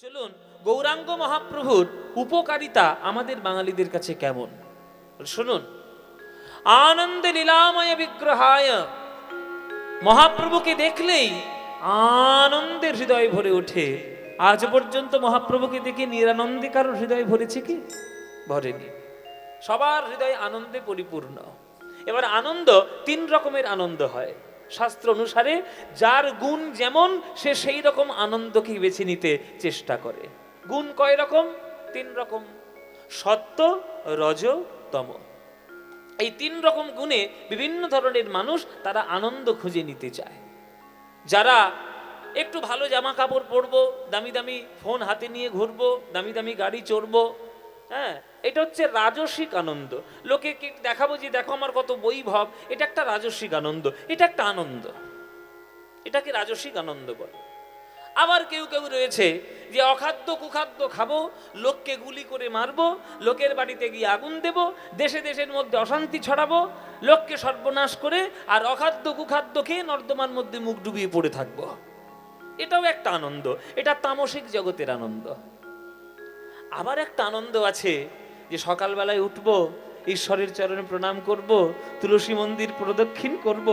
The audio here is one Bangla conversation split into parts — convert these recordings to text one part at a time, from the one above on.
চলুন গৌরাঙ্গ মহাপ্রভুর উপকারিতা আমাদের বাঙালিদের কাছে কেমন শুনুন। আনন্দে লীলাময় বিগ্রহায়, মহাপ্রভুকে দেখলেই আনন্দের হৃদয় ভরে ওঠে। আজ পর্যন্ত মহাপ্রভুকে দেখে নিরানন্দে কারোর হৃদয় ভরেছে কি? ভরেনি। সবার হৃদয় আনন্দে পরিপূর্ণ। এবার আনন্দ তিন রকমের আনন্দ হয় শাস্ত্র অনুসারে। যার গুণ যেমন সে সেই রকম আনন্দকে বেছে নিতে চেষ্টা করে। গুণ কয় রকম? তিন রকম, সত্য, রজ, তম। এই তিন রকম গুণে বিভিন্ন ধরনের মানুষ তারা আনন্দ খুঁজে নিতে চায়। যারা একটু ভালো জামা কাপড় পরবো, দামি দামি ফোন হাতে নিয়ে ঘুরবো, দামি দামি গাড়ি চড়বো, হ্যাঁ, এটা হচ্ছে রাজসিক আনন্দ। লোকে দেখাবো যে দেখো আমার কত বৈভব, এটা একটা রাজসিক আনন্দ, এটা একটা আনন্দ, এটাকে রাজসিক আনন্দ বলে। আবার কেউ কেউ রয়েছে যে অখাদ্য কুখাদ্য খাবো, লোককে গুলি করে মারবো, লোকের বাড়িতে গিয়ে আগুন দেব, দেশে দেশের মধ্যে অশান্তি ছড়াবো, লোককে সর্বনাশ করে আর অখাদ্য কুখাদ্য খেয়ে নর্দমার মধ্যে মুখ ডুবিয়ে পড়ে থাকবো। এটাও একটা আনন্দ, এটা তামসিক জগতের আনন্দ। আবার একটা আনন্দ আছে যে সকালবেলায় উঠবো, ঈশ্বরের চরণে প্রণাম করব, তুলসী মন্দির প্রদক্ষিণ করব,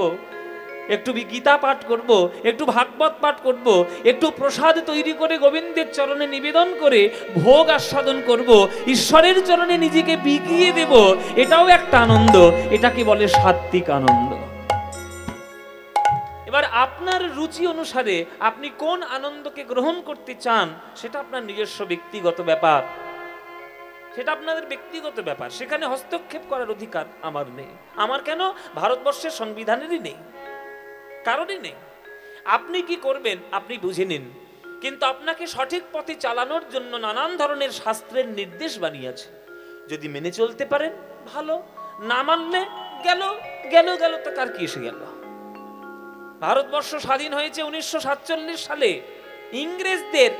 একটু গীতা পাঠ করব, একটু ভাগবত পাঠ করব, একটু প্রসাদ তৈরি করে গোবিন্দের চরণে নিবেদন করে ভোগ আস্বাদন করব, ঈশ্বরের চরণে নিজেকে বিকিয়ে দেব। এটাও একটা আনন্দ, এটাকে বলে সাত্ত্বিক আনন্দ। এবার আপনার রুচি অনুসারে আপনি কোন আনন্দকে গ্রহণ করতে চান সেটা আপনার নিজস্ব ব্যক্তিগত ব্যাপার, সেটা আপনাদের ব্যক্তিগত ব্যাপার। সেখানে হস্তক্ষেপ করার অধিকার আমার নেই। আমার কেন? ভারতবর্ষের সংবিধানেরই নেই, কারণই নেই। আপনি কি করবেন আপনি বুঝে নিন, কিন্তু আপনাকে সঠিক পথে চালানোর জন্য নানান ধরনের শাস্ত্রের নির্দেশ বানিয়েছে। যদি মেনে চলতে পারেন ভালো, না মানলে গেল গেল গেল, তো কার কি এসে গেল। ভারতবর্ষ স্বাধীন হয়েছে 1947 সালে ইংরেজদের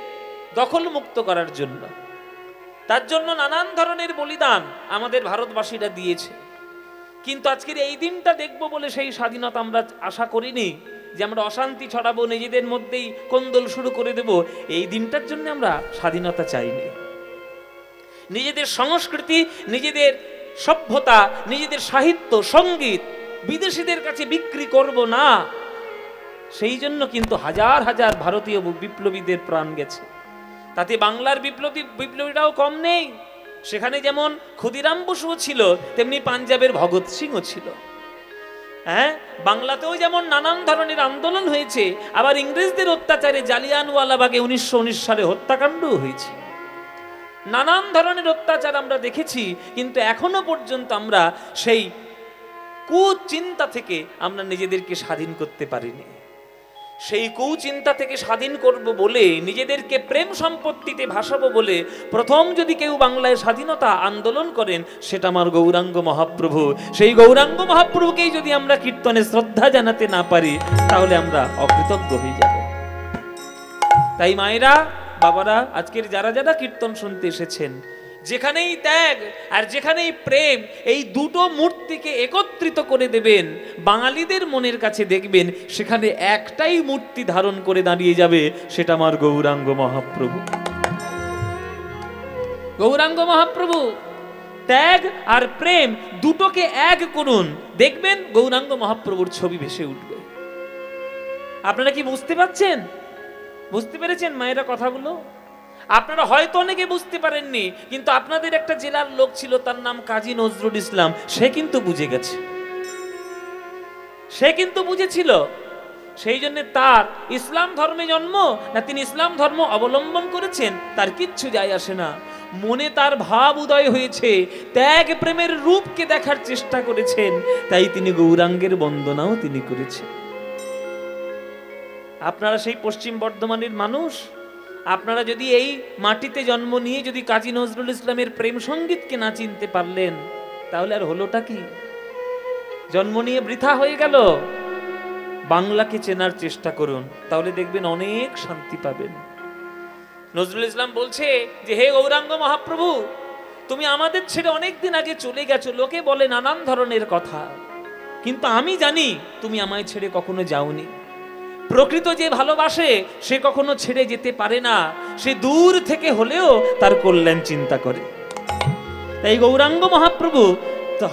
দখল মুক্ত করার জন্য। তার জন্য নানান ধরনের বলিদান আমাদের ভারতবাসীরা দিয়েছে। কিন্তু আজকের এই দিনটা দেখব বলে সেই স্বাধীনতা আমরা আশা করিনি, যে আমরা অশান্তি ছড়াবো, নিজেদের মধ্যেই কোন্দল শুরু করে দেব। এই দিনটার জন্য আমরা স্বাধীনতা চাইনি। নিজেদের সংস্কৃতি, নিজেদের সভ্যতা, নিজেদের সাহিত্য সঙ্গীত বিদেশিদের কাছে বিক্রি করব না, সেই জন্য কিন্তু হাজার হাজার ভারতীয় বিপ্লবীদের প্রাণ গেছে। তাতে বাংলার বিপ্লবীরাও কম নেই। সেখানে যেমন ক্ষুদিরাম বসুও ছিল, তেমনি পাঞ্জাবের ভগৎ সিংও ছিল। হ্যাঁ, বাংলাতেও যেমন নানান ধরনের আন্দোলন হয়েছে, আবার ইংরেজদের অত্যাচারে জালিয়ানওয়ালাবাগে 1919 সালে হত্যাকাণ্ডও হয়েছে। নানান ধরনের অত্যাচার আমরা দেখেছি, কিন্তু এখনো পর্যন্ত আমরা সেই কুচিন্তা থেকে আমরা নিজেদেরকে স্বাধীন করতে পারিনি। সেই কুচিন্তা থেকে স্বাধীন করব বলে, নিজেদেরকে প্রেম সম্পত্তিতে ভাসাবো বলে প্রথম যদি কেউ বাংলায় স্বাধীনতা আন্দোলন করেন সেটা আমার গৌরাঙ্গ মহাপ্রভু। সেই গৌরাঙ্গ মহাপ্রভুকেই যদি আমরা কীর্তনে শ্রদ্ধা জানাতে না পারি তাহলে আমরা অকৃতজ্ঞ হয়ে যাব। তাই মায়েরা, বাবারা, আজকের যারা যারা কীর্তন শুনতে এসেছেন, যেখানেই ত্যাগ আর যেখানেই প্রেম, এই দুটো মূর্তিকে একত্রিত করে দেবেন, বাঙালিদের মনের কাছে দেখবেন সেখানে একটাই মূর্তি ধারণ করে দাঁড়িয়ে যাবে, সেটা আমার গৌরাঙ্গ মহাপ্রভু। গৌরাঙ্গ মহাপ্রভু ত্যাগ আর প্রেম দুটোকে এক করুন, দেখবেন গৌরাঙ্গ মহাপ্রভুর ছবি ভেসে উঠবে। আপনারা কি বুঝতে পারছেন? বুঝতে পেরেছেন মায়েরা কথাগুলো? আপনারা হয়তো অনেকে বুঝতে পারেননি, কিন্তু আপনাদের একটা জেলার লোক ছিল, তার নাম কাজী নজরুল ইসলাম। সে কিন্তু বুঝে গেছে, সে কিন্তু বুঝেছিল। সেই জন্য তার ইসলাম ধর্মে জন্ম না তিনি ইসলাম ধর্ম অবলম্বন করেছেন তার কিচ্ছু যায় আসে না। মনে তার ভাব উদয় হয়েছে, ত্যাগ প্রেমের রূপকে দেখার চেষ্টা করেছেন, তাই তিনি গৌরাঙ্গের বন্দনাও তিনি করেছেন। আপনারা সেই পশ্চিম বর্ধমানের মানুষ, আপনারা যদি এই মাটিতে জন্ম নিয়ে যদি কাজী নজরুল ইসলামের প্রেম সঙ্গীতকে না চিনতে পারলেন তাহলে আর হলোটা কি? জন্ম নিয়ে বৃথা হয়ে গেল। বাংলাকে চেনার চেষ্টা করুন, তাহলে দেখবেন অনেক শান্তি পাবেন। নজরুল ইসলাম বলছে যে হে গৌরাঙ্গ মহাপ্রভু, তুমি আমাদের ছেড়ে অনেকদিন আগে চলে গেছো। লোকে বলে নানান ধরনের কথা, কিন্তু আমি জানি তুমি আমায় ছেড়ে কখনো যাওনি। প্রকৃত যে ভালোবাসে সে কখনো ছেড়ে যেতে পারে না। সে দূর থেকে হলেও তার কল্যাণ চিন্তা করে। তাই গৌরাঙ্গ মহাপ্রভু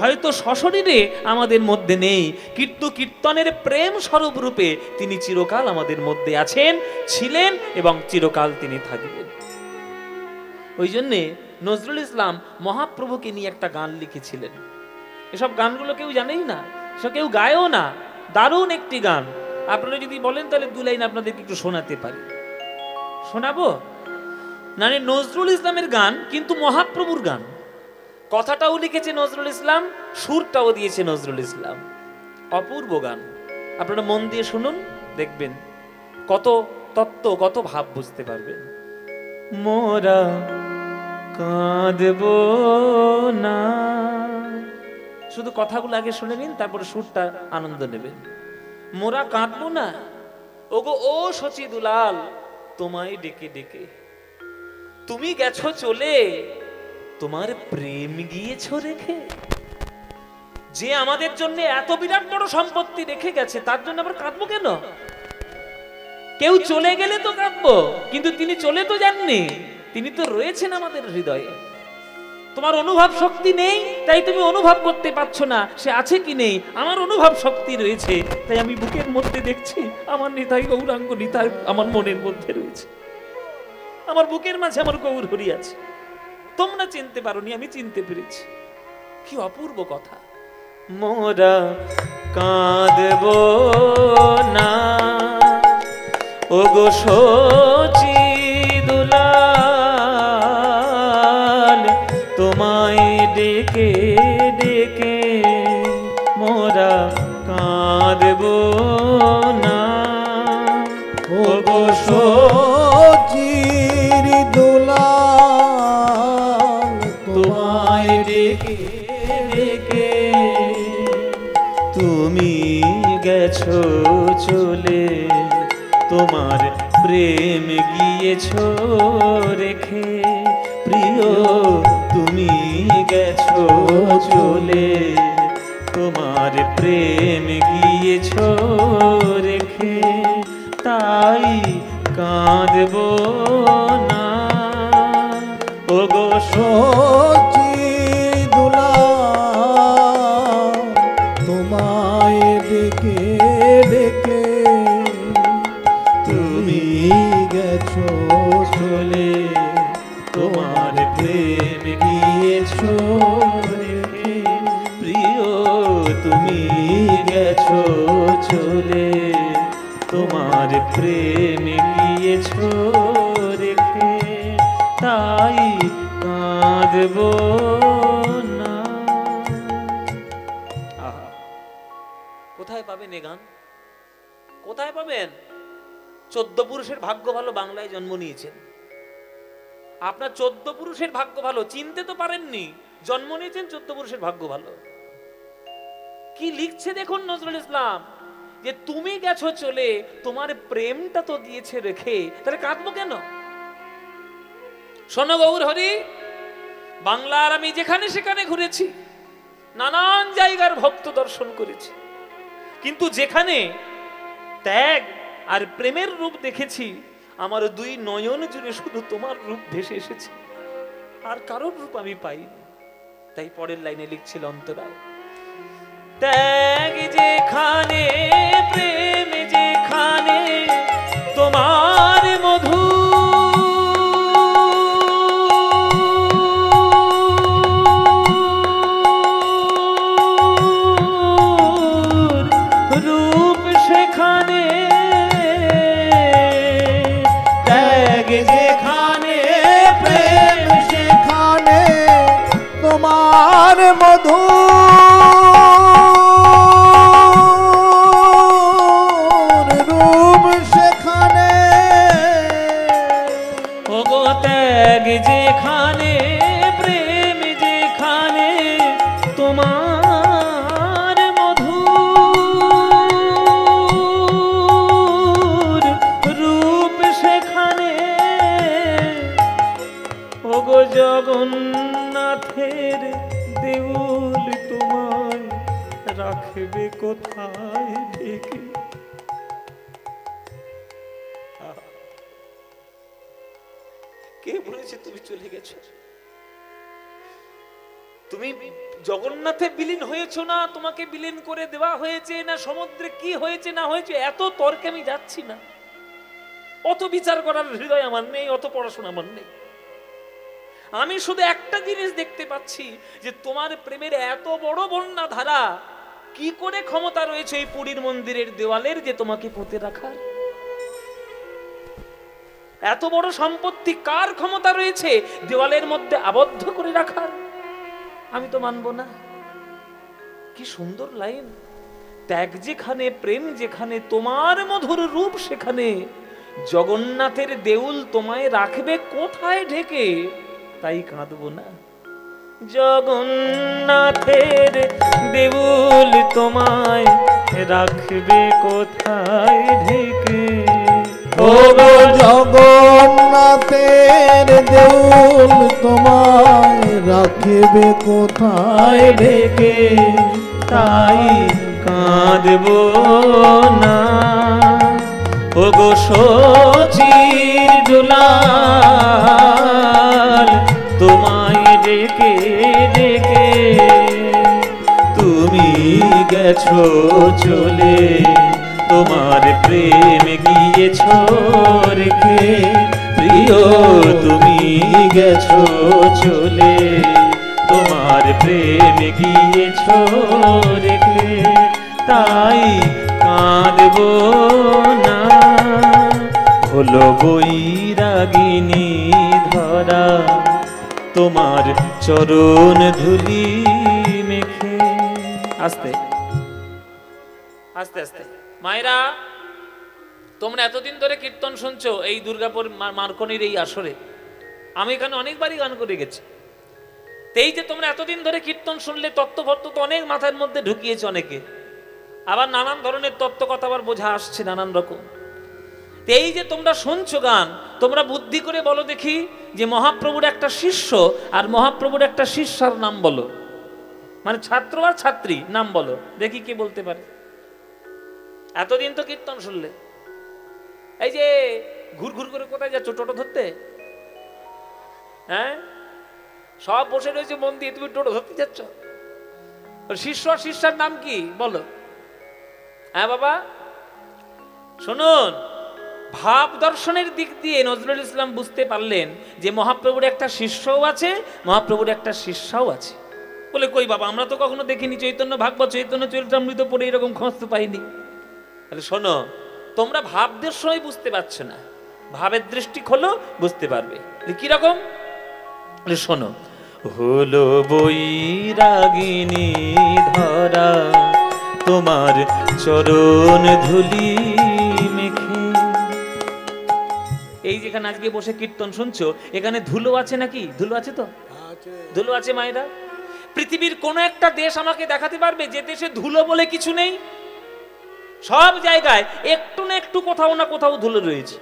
হয়তো সশরীরে আমাদের মধ্যে নেই, কিন্তু কীর্তনের প্রেম স্বরূপ রূপে তিনি চিরকাল আমাদের মধ্যে আছেন, ছিলেন এবং চিরকাল তিনি থাকবেন। ওই জন্যে নজরুল ইসলাম মহাপ্রভুকে নিয়ে একটা গান লিখেছিলেন। এসব গানগুলো কেউ জানেই না, সে কেউ গায়ও না। দারুণ একটি গান, আপনারা যদি বলেন তাহলে 2 লাইন আপনাদেরকে একটু শোনাতে পারি। শোনাবো না? নজরুল ইসলামের গান, কিন্তু মহাপ্রভুর গান। কথাটাও লিখেছে নজরুল ইসলাম, সুরটাও দিয়েছে নজরুল ইসলাম। অপূর্ব গান, আপনারা মন দিয়ে শুনুন, দেখবেন কত তত্ত্ব, কত ভাব বুঝতে পারবেন। মোরা কাঁদব না, শুধু কথাগুলো আগে শুনে নিন, তারপরে সুরটা আনন্দ নেবেন। মোরা কাঁদব না, ওগো ও সচি দুলাল, তোমায় ডেকে ডেকে তুমি গেছো চলে, তোমার প্রেম গিয়েছো রেখে। যে আমাদের জন্য এত বিরাট বড় সম্পত্তি রেখে গেছে, তার জন্য আবার কাঁদবো কেন? কেউ চলে গেলে তো কাঁদবো, কিন্তু তিনি চলে তো যাননি, তিনি তো রয়েছেন আমাদের হৃদয়ে। তোমার অনুভব শক্তি নেই, তাই তুমি অনুভব করতে পারছো না সে আছে কি নেই। আমার অনুভব শক্তি রয়েছে, তাই আমি বুকের মধ্যে দেখছি আমার নিতাই গৌরাঙ্গ নিতাই আমার মনের মধ্যে রয়েছে। আমার বুকের মাঝে আমার গৌর হরি আছে। তোমরা চিনতে পারোনি, আমি চিনতে পেরেছি। কি অপূর্ব কথা। মোরা কাঁদব না, ওগো সচি দুলাল, তোমায় ডেকে ডেকে মোরা কাঁদব না, ওগো সচি দুলাল, তোমায় ডেকে ডেকে তুমি গেছো চলে, তোমার প্রেম গিয়েছো রেখে। প্রিয় তুমি গেছো চলে, তোমার প্রেম গিয়েছো রেখে, তাই কাঁদব না, ওগো সচি দুলাল, তোমায় ডেকে ডেকে তুমি গেছো চলে, তোমার প্রেম গিয়েছো রেখে। প্রিয় তুমি গেছো চলে, তোমার প্রেম গিয়েছো রেখে, তাই কাঁদব না। কোথায় পাবেন এ গান? কোথায় পাবেন? 14 পুরুষের ভাগ্য ভালো বাংলায় জন্ম নিয়েছেন। আপনার 14 পুরুষের ভাগ্য ভালো, চিনতে তো পারেননি, জন্ম নিয়েছেন 14 পুরুষের ভাগ্য ভালো। কি লিখছে দেখুন নজরুল ইসলাম, যে তুমি গেছো চলে, তোমার প্রেমটা তো গিয়েছে রেখে, তাহলে কাঁদবো কেন? শোনো গৌর হরি, বাংলার আমি যেখানে সেখানে ঘুরেছি, নানান জায়গার ভক্ত দর্শন করেছি, কিন্তু যেখানে ত্যাগ আর প্রেমের রূপ দেখেছি, আমার 2 নয়ন জুড়ে শুধু তোমার রূপ ভেসে এসেছে, আর কারোর রূপ আমি পাইনি। তাই পরের লাইনে লিখছিল অন্তরায়, ত্যাগ যেখানে প্রেম যেখানে তোমার মধু, রূপ সেখানে, ত্যাগ যেখানে প্রেম সেখানে তোমার মধু, রূপ সেখানে, ওগো ত্যাগ যেখানে প্রেম যেখানে তোমার মধু, রূপ সেখানে, ওগো জগন্নাথের দেউল তোমায় রাখবে কোথায় ঢেকে। কে বলেছে তুমি চলে গেছো? তুমি জগন্নাথে বিলীন হয়েছো না তোমাকে বিলীন করে দেওয়া হয়েছে না সমুদ্রে কি হয়েছে না হয়েছে এত তর্কে আমি যাচ্ছি না। অত বিচার করার হৃদয় আমার নেই, অত পড়াশোনা আমার নেই। আমি শুধু একটা জিনিস দেখতে পাচ্ছি যে তোমার প্রেমের এত বড় বন্যা ধারা কি করে ক্ষমতা রয়েছে এই পুরীর মন্দিরের দেওয়ালের যে তোমাকে পুঁতে রাখার? এত বড় সম্পত্তি কার ক্ষমতা রয়েছে দেওয়ালের মধ্যে আবদ্ধ করে রাখার? আমি তো মানব না। কি সুন্দর লাইন! ত্যাগ যেখানে প্রেম যেখানে তোমার মধুর রূপ সেখানে জগন্নাথের দেউল তোমায় রাখবে কোথায় ঢেকে? তাই কাঁদবো না। জগন্নাথের দেউল তোমায় রাখবে কোথায় ঢেকে? ও জগন্নাথের দেউল তোমায় রাখবে কোথায় ঢেকে? তাই কাঁদবো না। ও গো শচীর দুলাল তোমায় ডেকে ডেকে তুমি গেছো চলে, তোমার প্রেম গিয়েছো রেখে। প্রিয় তুমি গেছো চলে, তোমার প্রেম গিয়েছো রেখে। তাই কাঁদবো না। হলো বৈরাগিনী ধরা তোমার চরণ ধুলি মেখে। আস্তে আস্তে আস্তে মায়েরা, তোমরা এতদিন ধরে কীর্তন শুনছো এই দুর্গাপুর মার্কনির এই আসরে। আমি এখানে অনেকবারই গান করে গেছি। এই যে তোমরা এতদিন ধরে কীর্তন শুনলে, তত্ত্বভত্ত তো অনেক মাথার মধ্যে ঢুকিয়েছে অনেকে, আবার নানান ধরনের তত্ত্ব কথা আবার বোঝা আসছে নানান রকম। এই যে তোমরা শুনছো গান, তোমরা বুদ্ধি করে বলো দেখি যে মহাপ্রভুর একটা শিষ্য আর মহাপ্রভুর একটা শিষ্যার নাম বলো, মানে ছাত্র আর ছাত্রী নাম বলো দেখি কে বলতে পারে। এতদিন তো কীর্তন শুনলে, এই যে ঘুর ঘুর করে কোথায় যাচ্ছ টোটো ধরতে? হ্যাঁ, সব বসে রয়েছে মন দিয়ে, তুমি টোটো ধরতে যাচ্ছ? শিষ্য আর শিষ্যার নাম কি বলো? হ্যাঁ বাবা শুনুন, ভাব দর্শনের দিক দিয়ে নজরুল ইসলাম বুঝতে পারলেন যে মহাপ্রভুর একটা শিষ্যও আছে, মহাপ্রভুর একটা শিষ্যাও আছে। বলে কই বাবা, আমরা তো কখনো দেখিনি, চৈতন্য ভাগবত চৈতন্য চরিতামৃত পড়ে এরকম খোঁজ তো পাইনি। তাহলে শোনো, তোমরা ভাবদের সময় বুঝতে পারছো না, ভাবের দৃষ্টি খোলো বুঝতে পারবে। কিরকম শোনো, হলো বৈরাগিনী ধরা তোমার চরণ ধুলি মেখে। এই যেখানে আজকে বসে কীর্তন শুনছো, এখানে ধুলো আছে নাকি? ধুলো আছে তো? ধুলো আছে মায়েরা। পৃথিবীর কোন একটা দেশ আমাকে দেখাতে পারবে যে দেশে ধুলো বলে কিছু নেই? সব জায়গায় একটু না একটু কোথাও না কোথাও ধুলো রয়েছে।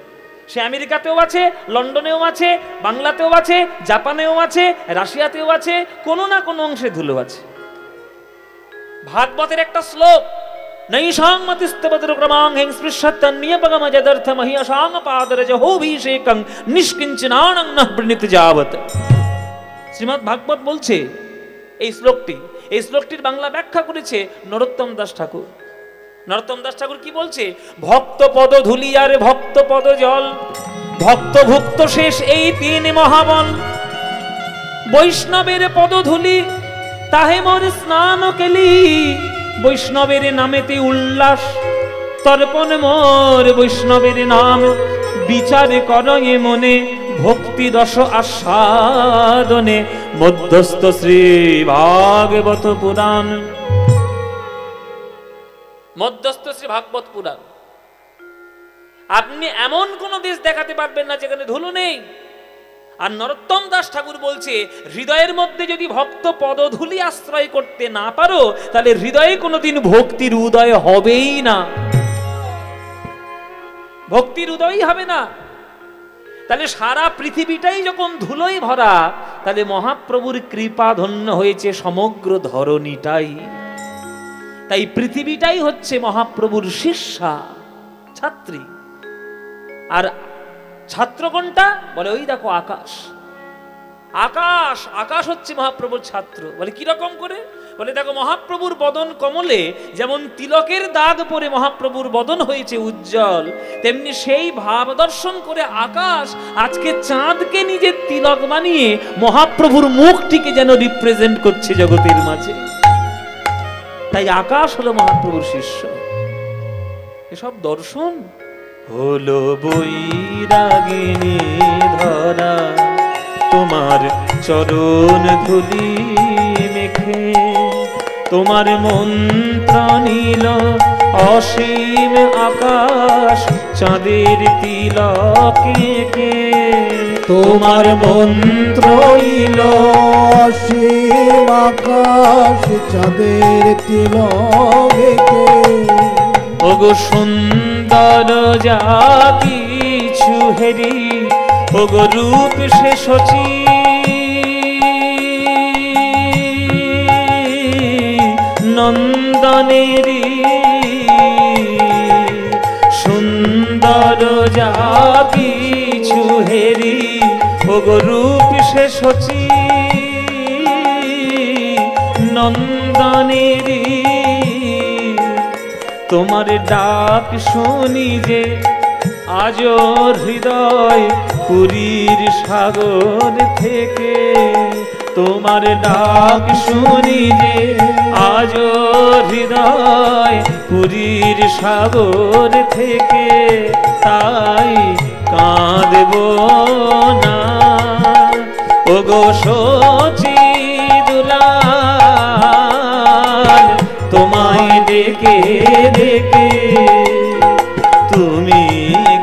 সে আমেরিকাতেও আছে, লন্ডনেও আছে, বাংলাতেও আছে, জাপানেও আছে, রাশিয়াতেও আছে, কোনো না কোনো অংশে ধুলো আছে। ভাগবতের একটা শ্লোক, নৈষাং মতিস্তবতর ক্রমাং হেং স্পৃশ্যতন্নিয়পগম যদর্থ মহিয়সাং পাদরজ হোভিষেকং নিষ্কিঞ্চনানং নঃ প্রণীত যাবত। শ্রীমদ্ ভাগবত বলছে এই শ্লোকটির বাংলা ব্যাখ্যা করেছে নরোত্তম দাস ঠাকুর। নরোত্তম দাস ঠাকুর কি বলছে? ভক্ত পদ ধুলি আর ভক্ত পদ জল, ভক্ত ভুক্ত শেষ এই তিন মহাবল। বৈষ্ণবের পদ ধুলি তাহে মোর স্নান কেলি, বৈষ্ণবের নামেতে উল্লাস তর্পণ মোর। বৈষ্ণবের নাম বিচার করয়ে মনে, ভক্তি রস আস্বাদনে মধ্যস্থ শ্রী ভাগবত পুরাণ। মধ্যস্থ শ্রী ভাগবত পুরাণ। আপনি এমন কোন দেশ দেখাতে পারবেন না যেখানে ধুলো নেই। আর নরোত্তম দাস ঠাকুর বলছে, হৃদয়ের মধ্যে যদি ভক্ত পদধূলি আশ্রয় করতে না পারো, তাহলে হৃদয়ে কোনোদিন ভক্তির উদয় হবেই না, ভক্তির উদয়ই হবে না। তাহলে সারা পৃথিবীটাই যখন ধুলোয় ভরা, তাহলে মহাপ্রভুর কৃপা ধন্য হয়েছে সমগ্র ধরণীটাই। তাই পৃথিবীটাই হচ্ছে মহাপ্রভুর শিষ্যা ছাত্রী। আর ছাত্র কোনটা? বলে ওই দেখো আকাশ। আকাশ, আকাশ হচ্ছে মহাপ্রভুর ছাত্র। বলে কিরকম করে? বলে দেখো মহাপ্রভুর বদন কমলে যেমন তিলকের দাগ পরে মহাপ্রভুর বদন হয়েছে উজ্জ্বল, তেমনি সেই ভাব দর্শন করে আকাশ আজকে চাঁদকে নিজের তিলক বানিয়ে মহাপ্রভুর মুখটিকে যেন রিপ্রেজেন্ট করছে জগতের মাঝে। তাই আকাশ হলো মহাপ্রভুর শিষ্য। এসব দর্শন হলো বৈরাগিনী ধরা, তোমার চরণ ধুলি মেখে, তোমার মন্ত্র নীল অসীম আকাশ চাঁদের তিলকে কে, তোমার মন্ত্র নীল অসীম আকাশ চাঁদের তিলকে কে, ওগো সুন্দর যা কিছু হেরি, ওগো রূপ সে শচী, নন্দনেরি সুন্দর যা কিছু হেরি, ওগো রূপ সে শচী, নন্দনেরি তোমার ডাক শুনি যে আজ হৃদয় পুরীর সাগর থেকে, তোমার ডাক শুনি যে আজ হৃদয় পুরীর সাগর থেকে, তাই কাঁদব না ওগো শচী দুলাল, তোমায় ডেকে ডেকে তুমি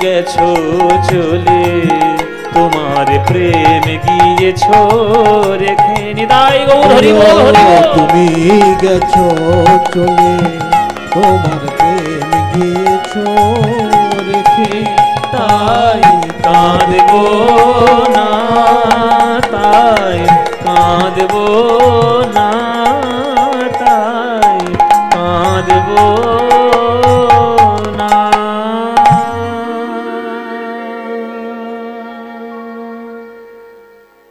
গেছো চলে, তোমার প্রেম গিয়েছো রেখে। নিতাই গৌর হরি বল হরি বল। তুমি গেছো চলে, তোমার প্রেম গিয়েছো রেখে, তাই কাঁদব না, তাই কাঁদব না, তাই কাঁদব না।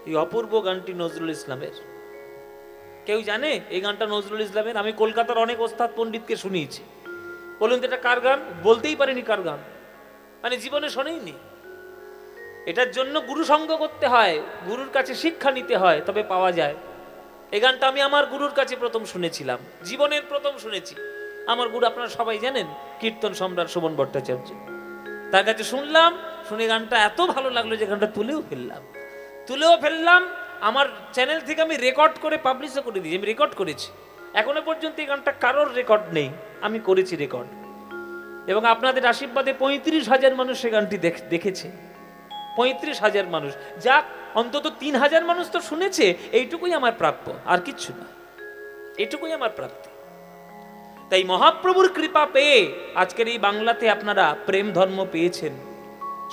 এই অপূর্ব গানটি নজরুল ইসলামের। কেউ জানে এই গানটা নজরুল ইসলামের? আমি কলকাতার অনেক ওস্তাদ পণ্ডিতকে শুনিয়েছি। বলুন তো এটা কার গান? বলতেই পারিনি কার গান, মানে জীবনে শোনেইনি। এটার জন্য গুরু সঙ্গ করতে হয়, গুরুর কাছে শিক্ষা নিতে হয়, তবে পাওয়া যায়। এই গানটা আমি আমার গুরুর কাছে প্রথম শুনেছিলাম, জীবনের প্রথম শুনেছি। আমার গুরু আপনারা সবাই জানেন, কীর্তন সম্রাট শোভন ভট্টাচার্য। তার কাছে শুনলাম, শুনে গানটা এত ভালো লাগলো যে গানটা তুলেও ফেললাম। আমার চ্যানেল থেকে আমি রেকর্ড করে পাবলিশও করে দিয়েছি, আমি রেকর্ড করেছি। এখনো পর্যন্ত এই গানটা কারোর রেকর্ড নেই, আমি করেছি রেকর্ড। এবং আপনাদের আশীর্বাদে 35,000 মানুষ সে গানটি দেখেছে। 35,000 মানুষ, যাক অন্তত 3,000 মানুষ তো শুনেছে, এইটুকুই আমার প্রাপ্য, আর কিচ্ছু না, এইটুকুই আমার প্রাপ্তি। তাই মহাপ্রভুর কৃপা পেয়ে আজকের এই বাংলাতে আপনারা প্রেম ধর্ম পেয়েছেন।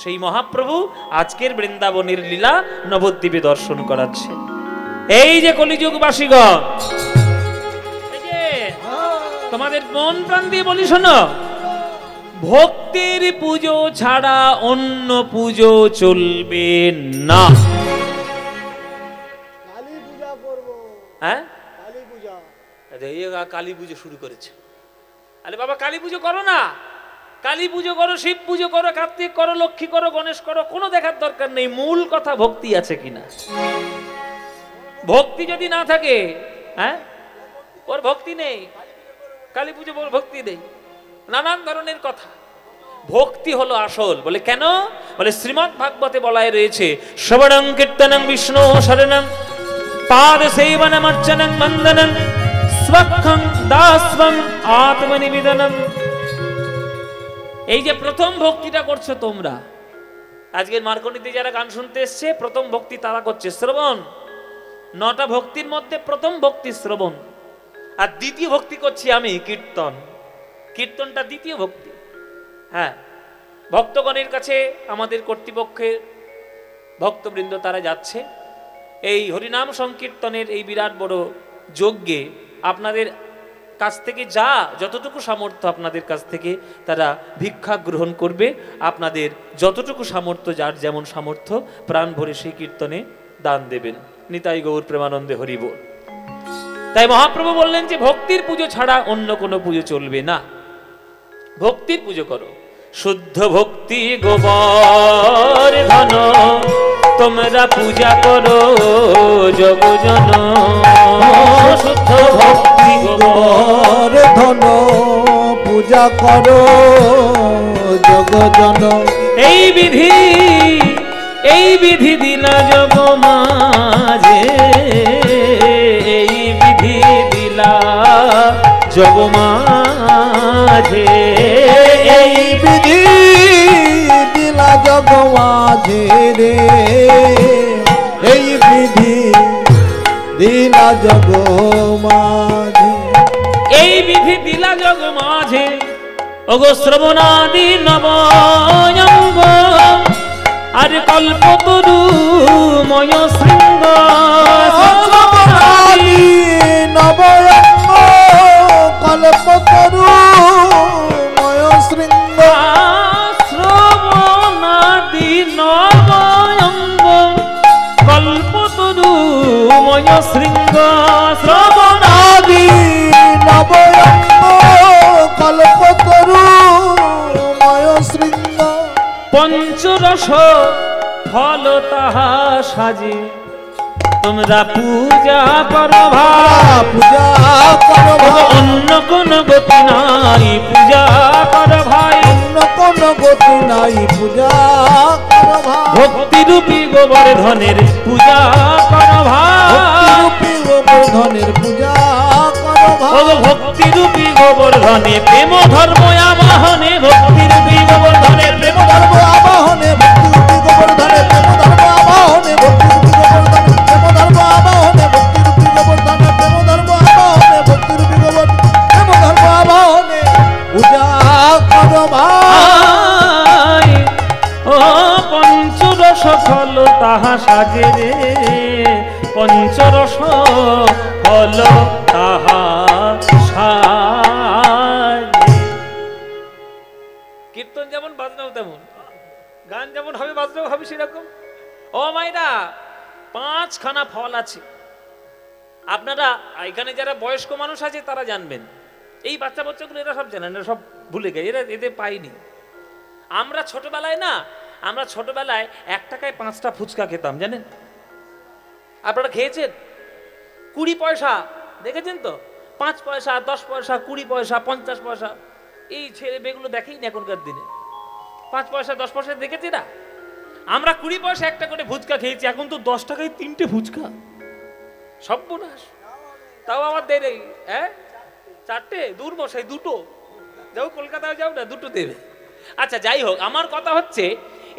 সেই মহাপ্রভু আজকের বৃন্দাবনের লীলা নবদ্বীপে দর্শন করাচ্ছে। এই যে কলিযুগবাসীগণ, এই যে তোমাদের মন প্রাণ দিয়ে বলি শোনো, ভক্তির পুজো ছাড়া অন্য পুজো চলবে না। কালী পূজা করব। হ্যাঁ, কালী পূজা। কালী পুজো শুরু করেছে। আরে বাবা, কালী পুজো করো না, কালী পুজো করো, শিব পুজো করো, কার্তিক করো, লক্ষ্মী করো, গণেশ করো, কোনো দেখার দরকার নেই। মূল কথা ভক্তি আছে কিনা। ভক্তি যদি না থাকে, হ্যাঁ, ওর ভক্তি নেই। কালী পুজো ভক্তি নেই, নানান ধরনের কথা। ভক্তি হলো আসল। বলে কেন? বলে শ্রীমদ্ ভাগবতে বলাই রয়েছে, শ্রবণং কীর্তনং বিষ্ণু শরণং পাদ সেবনম অর্চনং বন্দনং স্বক্ষং দাস্বং আত্মনিবেদনম। এই যে প্রথম ভক্তিটা করছো তোমরা, আজকের মার্কনিতে যারা গান শুনতে এসছে, প্রথম ভক্তি তারা করছে শ্রবণ। 9টা ভক্তির মধ্যে প্রথম ভক্তি শ্রবণ, আর দ্বিতীয় ভক্তি করছি আমি কীর্তন। কীর্তনটা দ্বিতীয় ভক্তি। হ্যাঁ, ভক্তগণের কাছে আমাদের কর্তৃপক্ষের ভক্তবৃন্দ তারা যাচ্ছে এই হরিনাম সংকীর্তনের এই বিরাট বড় যজ্ঞে। আপনাদের কাছ থেকে যা যতটুকু সামর্থ্য আপনাদের কাছ থেকে তারা ভিক্ষা গ্রহণ করবে, আপনাদের যতটুকু সামর্থ্য যার যেমন সামর্থ্য প্রাণ ভরে সেই কীর্তনে দান দেবেন। নিতাই গৌর প্রেমানন্দে হরিবোল। তাই মহাপ্রভু বললেন যে ভক্তির পুজো ছাড়া অন্য কোনো পুজো চলবে না, ভক্তির পুজো করো। শুদ্ধ ভক্তি গোবর ধন তোমরা পূজা করো জগজন। শুদ্ধ ভক্তি গোবর ধন পূজা করো জগজন। এই বিধি দিলা জগ মাঝে, এই বিধি দিলা জগ মাঝে, এই বিধি দিলা জগ মাঝে রে, এই বিধি দিলা জগ মাঝে, এই বিধি দিলা জগ মাঝে। ওগো শ্রবণাদি নবয়ঙ্গ আর কল্পতরু ময় শৃঙ্গ। শ্রবণাদি নবয়ঙ্গ কল্পতরু ময় শৃঙ্গ। শ্রবণাদি নবয়ঙ্গ কল্পতরু ময় শৃঙ্গ। শ্রবণাদি নবয়ঙ্গ কল্পতরু ময় শৃঙ্গ। পঞ্চরস ফল তাহা সাজে তোমরা পূজা করো ভাই, পূজা করো ভাই, অন্য কোন গতি নাই পূজা করো ভাই, অন্য কোন গতি নাই পূজা করো ভাই। ভক্তিরূপী গোবর্ধনের পূজা করো ভাই, ভক্তিরূপী গোবর্ধনের পূজা করো ভাই। ভক্তিরূপী গোবর্ধনে প্রেম ধর্ম আবাহনে, ভক্তিরূপী গোবর্ধনের প্রেম ধর্ম আবাহনে, ভক্তিরূপী গোবর্ধনের প্রেম ধর্ম আবাহনে, ভক্তিরূপী গোবর্ধনের প্রেম ধর্ম আবাহনে, ভক্তিরূপী গোবর্ধনের প্রেম ধর্ম আবাহনে, ভক্তিরূপী গোবর্ধনের প্রেম ধর্ম আবাহনে পূজা করো ভাই। ও পঞ্চরস ফল তাহা সাজে রে, পঞ্চরস ফল তাহা সাজে। কীর্তন যেমন বাজনাও তেমন, গান যেমন হবে বাজনাও হবে সেরকম। ও মাইরা 5খানা ফল আছে। আপনারা এখানে যারা বয়স্ক মানুষ আছে তারা জানবেন, এই বাচ্চাগুলো এরা সব জানেন, এরা সব ভুলে গেছে, এরা এদের পাইনি। আমরা ছোটবেলায় 1 টাকায় 5টা ফুচকা খেতাম, জানেন? আপনারা খেয়েছেন? 20 পয়সা দেখেছেন তো? 5 পয়সা, 10 পয়সা, 20 পয়সা, 50 পয়সা, এই ছেলে মেয়েগুলো দেখেই না এখনকার দিনে। 5 পয়সা 10 পয়সা দেখেছি না? আমরা 20 পয়সা একটা করে ফুচকা খেয়েছি, এখন তো 10 টাকায় 3টে ফুচকা। সর্বনাশ। তাও আবার দেয়, হ্যাঁ 4টে, দূর বসাই 2টো। যাও কলকাতায় যাও না, 2টো দেবে। আচ্ছা যাই হোক, আমার কথা হচ্ছে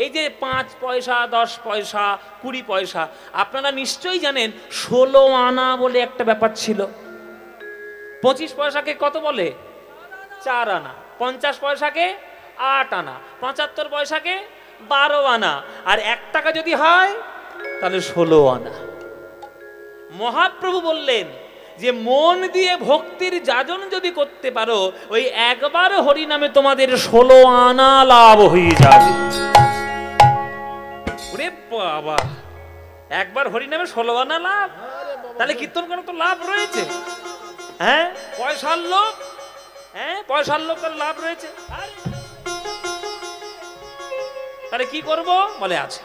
এই যে 5 পয়সা, 10 পয়সা, 20 পয়সা, আপনারা নিশ্চয়ই জানেন 16 আনা বলে একটা ব্যাপার ছিল। 25 পয়সাকে কত বলে? 4 আনা। 50 পয়সাকে 8 আনা। 75 পয়সাকে 12 আনা। আর 1 টাকা যদি হয় তাহলে 16 আনা। মহাপ্রভু বললেন যে মন দিয়ে ভক্তির যাজন যদি করতে পারো, ওই একবার হরি নামে তোমাদের 16 আনা লাভ হয়ে যাবে। ওরে বাবা, একবার হরি নামে 16 আনা লাভ, তাহলে কীর্তন করার তো লাভ রয়েছে। হ্যাঁ, পয়সার লোক, পয়সার লোক তার লাভ রয়েছে। তাহলে কি করব বলে আছে,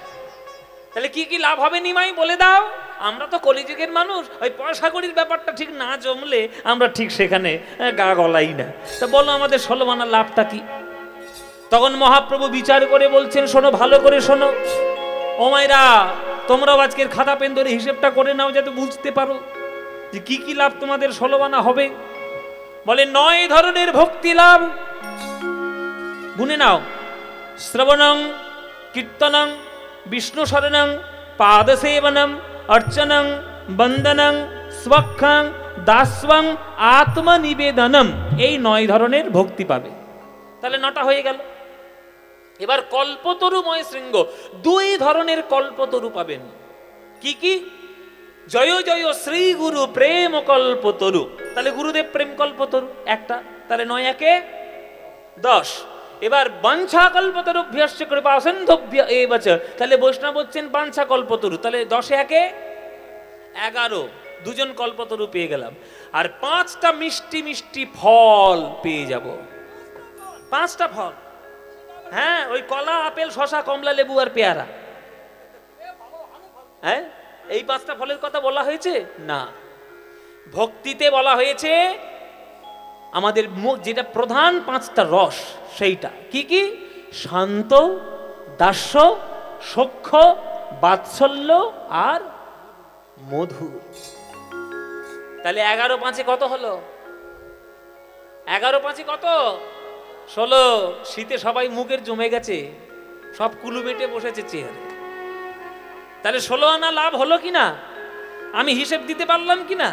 তাহলে কি কি লাভ হবে নিমাই বলে দাও। আমরা তো কলিযুগের মানুষ, ওই পয়সা কড়ির ব্যাপারটা ঠিক না জমলে আমরা ঠিক সেখানে গা গলাই না। তা বলো আমাদের 16 আনা লাভটা কি? তখন মহাপ্রভু বিচার করে বলছেন, শোনো, ভালো করে শোনো। ও মাইরা, তোমরাও আজকের খাতা পেন ধরে হিসেবটা করে নাও, যাতে বুঝতে পারো যে কি কি লাভ তোমাদের 16 আনা হবে। বলে 9 ধরনের ভক্তি লাভ, গুনে নাও। শ্রবণং, কীর্তনং, বিষ্ণু শরণং, পাদসেবনম, অর্চনং, বন্দনং, স্বক্ষং, দাস্বং, আত্মনিবেদনম, এই 9 ধরনের ভক্তি পাবে। তাহলে 9টা হয়ে গেল। এবার কল্পতরুময় শৃঙ্গ, 2 ধরনের কল্পতরু পাবেন। কি কি? জয় জয় শ্রী গুরু প্রেম কল্পতরু। তাহলে গুরুদেব প্রেম কল্পতরু একটা, তাহলে 9 একে 10। এবার বাঞ্ছা কল্পতরু অভ্যাস্য করে পাসন্ধভ্য এবচ, তাহলে বৈষ্ণব হচ্ছেন বাঞ্ছা কল্পতরু, তাহলে 10 একে 11, দুজন কল্পতরু পেয়ে গেলাম। আর 5টা মিষ্টি মিষ্টি ফল পেয়ে যাব, 5টা ফল। হ্যাঁ, ওই কলা, আপেল, শসা, কমলা, লেবু আর পেয়ারা। হ্যাঁ, এই 5টা ফলের কথা বলা হয়েছে না, ভক্তিতে বলা হয়েছে আমাদের মুখ যেটা প্রধান 5টা রস, সেইটা কি কি? শান্ত, দাস্য, সখ্য, বাৎসল্য আর মধুর। তাহলে 11 5 কত হলো? 11 5 কত? 16। শীতে সবাই মুখের জমে গেছে, সব কুলু বেটে বসেছে চেয়ারে। তাহলে 16 আনা লাভ হলো কিনা? আমি হিসেব দিতে পারলাম কিনা?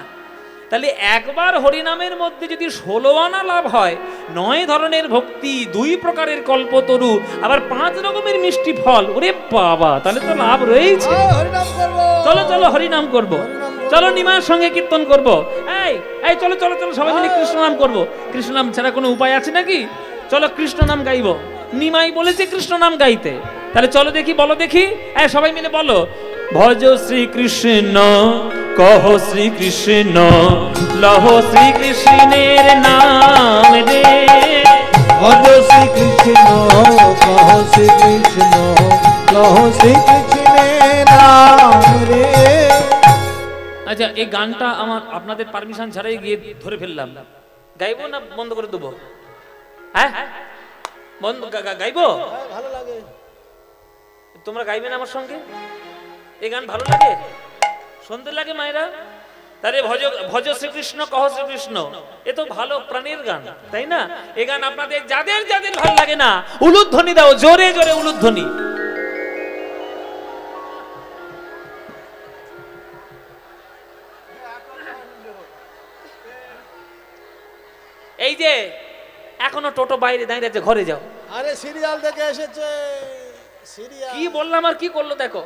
তাহলে একবার হরিনামের মধ্যে যদি 16 আনা লাভ হয়, 9 ধরনের ভক্তি, 2 প্রকারের কল্পতরু, আবার 5 রকমের মিষ্টি ফল, ওরে বাবা, তাহলে তো লাভ রয়েছে। হরিনাম করব, চলো চলো হরিনাম করব, চলো নিমার সঙ্গে কীর্তন করব। এই এই চলো চলো চলো সবাই মিলে কৃষ্ণ নাম করব। কৃষ্ণ নাম ছাড়া কোনো উপায় আছে নাকি? চলো কৃষ্ণ নাম গাইব, নিমাই বলেছে কৃষ্ণ নাম গাইতে। তাহলে চলো দেখি, বলো দেখি, এই সবাই মিলে বলো, ভজ শ্রী কৃষ্ণ কহ শ্রী কৃষ্ণ, লহ শ্রী কৃষ্ণের নাম রে। ভজ শ্রী কৃষ্ণ কহ শ্রী কৃষ্ণ, লহ শ্রী কৃষ্ণের নাম রে। আচ্ছা, এই গানটা আমার আপনাদের পারমিশন ছাড়াই গিয়ে ধরে ফেললাম, গাইবো না বন্ধ করে দেবো? হ্যাঁ, বন্ধ, গাইবো? ভালো লাগে। তোমরা গাইবে না আমার সঙ্গে? এই গান ভালো লাগে, শুনতে লাগে মায়েরা? তাহলে ভজ ভজ শ্রীকৃষ্ণ কহ শ্রীকৃষ্ণ, এ তো ভালো প্রাণের গান, তাই না? এই গান আপনাদের যাদের যাদের ভালো লাগে না, উলুধ্বনি দাও, জোরে জোরে উলুধ্বনি। এই যে এখনো টোটো বাইরে দাঁড়িয়ে আছে, ঘরে যাও। আরে সিরিয়াল দেখে এসেছে, সিরিয়াল। কি বললাম আর কি করলো দেখো,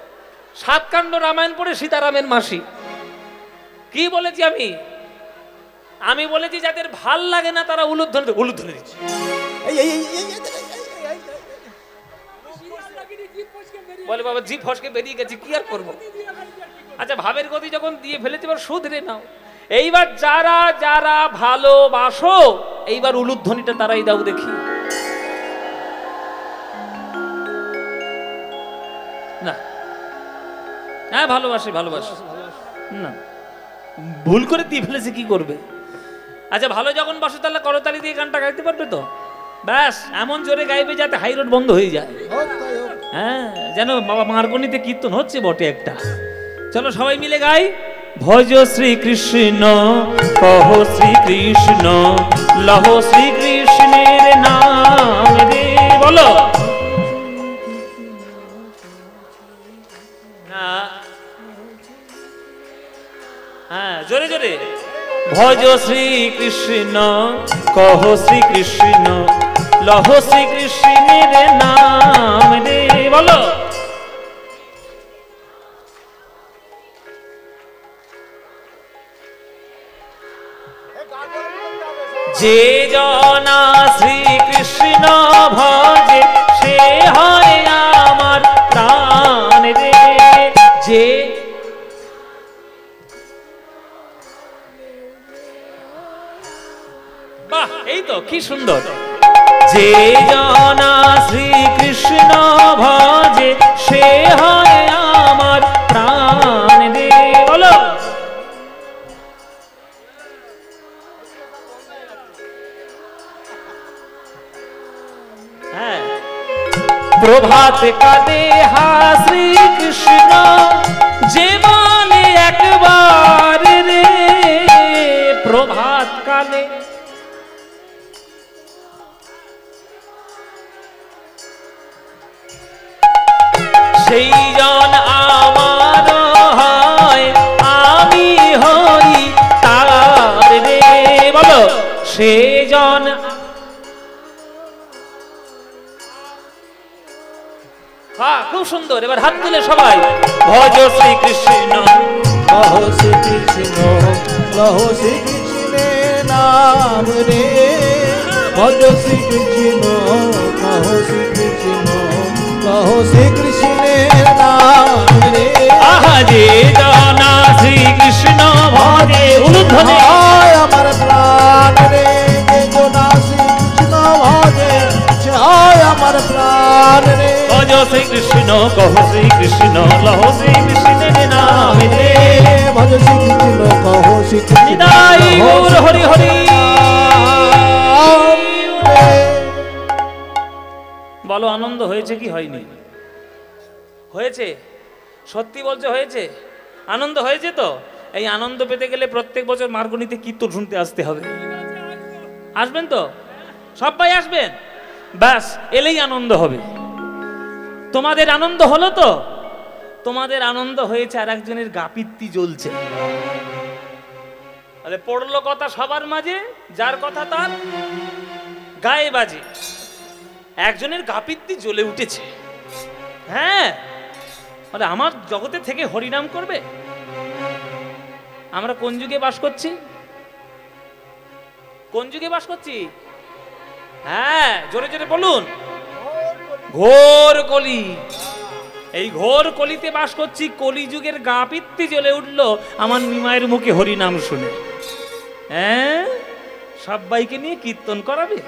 7 কাণ্ড রামায়ণ পড়ে সীতারামের মাসি। কি বলেছি আমি? আমি বলেছি যাদের ভাল লাগে না তারা উলুধ্বনি, উলুধ্বনি দিচ্ছে। বলে বাবা জিভ ফসকে বেরিয়ে গেছে, কি আর করবো? আচ্ছা, ভাবের গতি যখন দিয়ে ফেলেছি, এবার শুধরে নাও। এইবার যারা যারা ভালোবাসো, এইবার উলুধ্বনিটা তারাই দাও দেখি। না, হ্যাঁ ভালোবাসে, ভালোবাসে না, ভুল করে দিয়ে ফেলেছে, কি করবে? আচ্ছা, ভালো যখন বাসো তাহলে করতালি দিয়ে গানটা গাইতে পারবে তো? ব্যাস এমন জোরে গাইবে যাতে হাই রোড বন্ধ হয়ে যায়। হ্যাঁ, যেন বাবা মার্গনিতে কীর্তন হচ্ছে বটে একটা। চলো সবাই মিলে গাই, ভজ শ্রী কৃষ্ণ কহ শ্রী কৃষ্ণ, লহ শ্রী কৃষ্ণের নাম রে। বলো না, হ্যাঁ জোরে জোরে, ভজ শ্রী কৃষ্ণ কহ শ্রী কৃষ্ণ, লহ শ্রী কৃষ্ণের নাম রে। বলো যে জনা শ্রীকৃষ্ণ ভজে, সে হয় আমার প্রাণ রে। যে বাহ, এই তো কি সুন্দর। যে জনা শ্রীকৃষ্ণ ভজে, সে হয় আমার প্রাণ রে। বলো প্রভাত কালে হা শ্রীকৃষ্ণ, যে বলে একবার রে। প্রভাত কালে সেই জন আমার হয়, আমি হই তার রে। বলো সে জন, হ্যাঁ খুব সুন্দর। এবার হাত তুলে সবাই, ভজ শ্রীকৃষ্ণ কহ শ্রী কৃষ্ণ, লহ শ্রী কৃষ্ণের নাম রে ভজ শ্রী কৃষ্ণ কহ শ্রী কৃষ্ণ কহ শ্রী কৃষ্ণের নাম রে আহা যে জনা শ্রীকৃষ্ণ ভজে উলুধ্বনি হায় আমার প্রাণ রে যে জনা শ্রী কৃষ্ণ ভজে সে হয় আমার প্রাণ রে ভজ শ্রীকৃষ্ণ কহ শ্রীকৃষ্ণ লহ শ্রীকৃষ্ণের নাম রে ভজ শ্রী কৃষ্ণ কহ শ্রী কৃষ্ণ নিতাই গৌর হরি হরি। বলো আনন্দ হয়েছে কি হয়নি? হয়েছে? সত্যি বলছো হয়েছে? আনন্দ হয়েছে তো? এই আনন্দ পেতে গেলে প্রত্যেক বছর মার্গনীতে কীর্তন শুনতে আসতে হবে। আসবেন তো? সবাই আসবেন? ব্যাস এলেই আনন্দ হবে। তোমাদের আনন্দ হলো তো? তোমাদের আনন্দ হয়েছে আর একজনের গাপিত্তি জ্বলছে। আরে পড়লো কথা সবার মাঝে, যার কথা তার গায়ে বাজে। একজনের গাপিত্তি জ্বলে উঠেছে। হ্যাঁ, আরে আমার জগতে থেকে হরিনাম করবে? আমরা কোন যুগে বাস করছি? কোন যুগে বাস করছি? হ্যাঁ, জোরে জোরে বলুন। ঘোর কলি। এই ঘোর কলিতে বাস করছি। কলি যুগের গাপিত্তি জ্বলে উঠলো আমার নিমায়ের মুখে হরিনাম শুনে। হ্যাঁ, সবাইকে নিয়ে কীর্তন করাবে,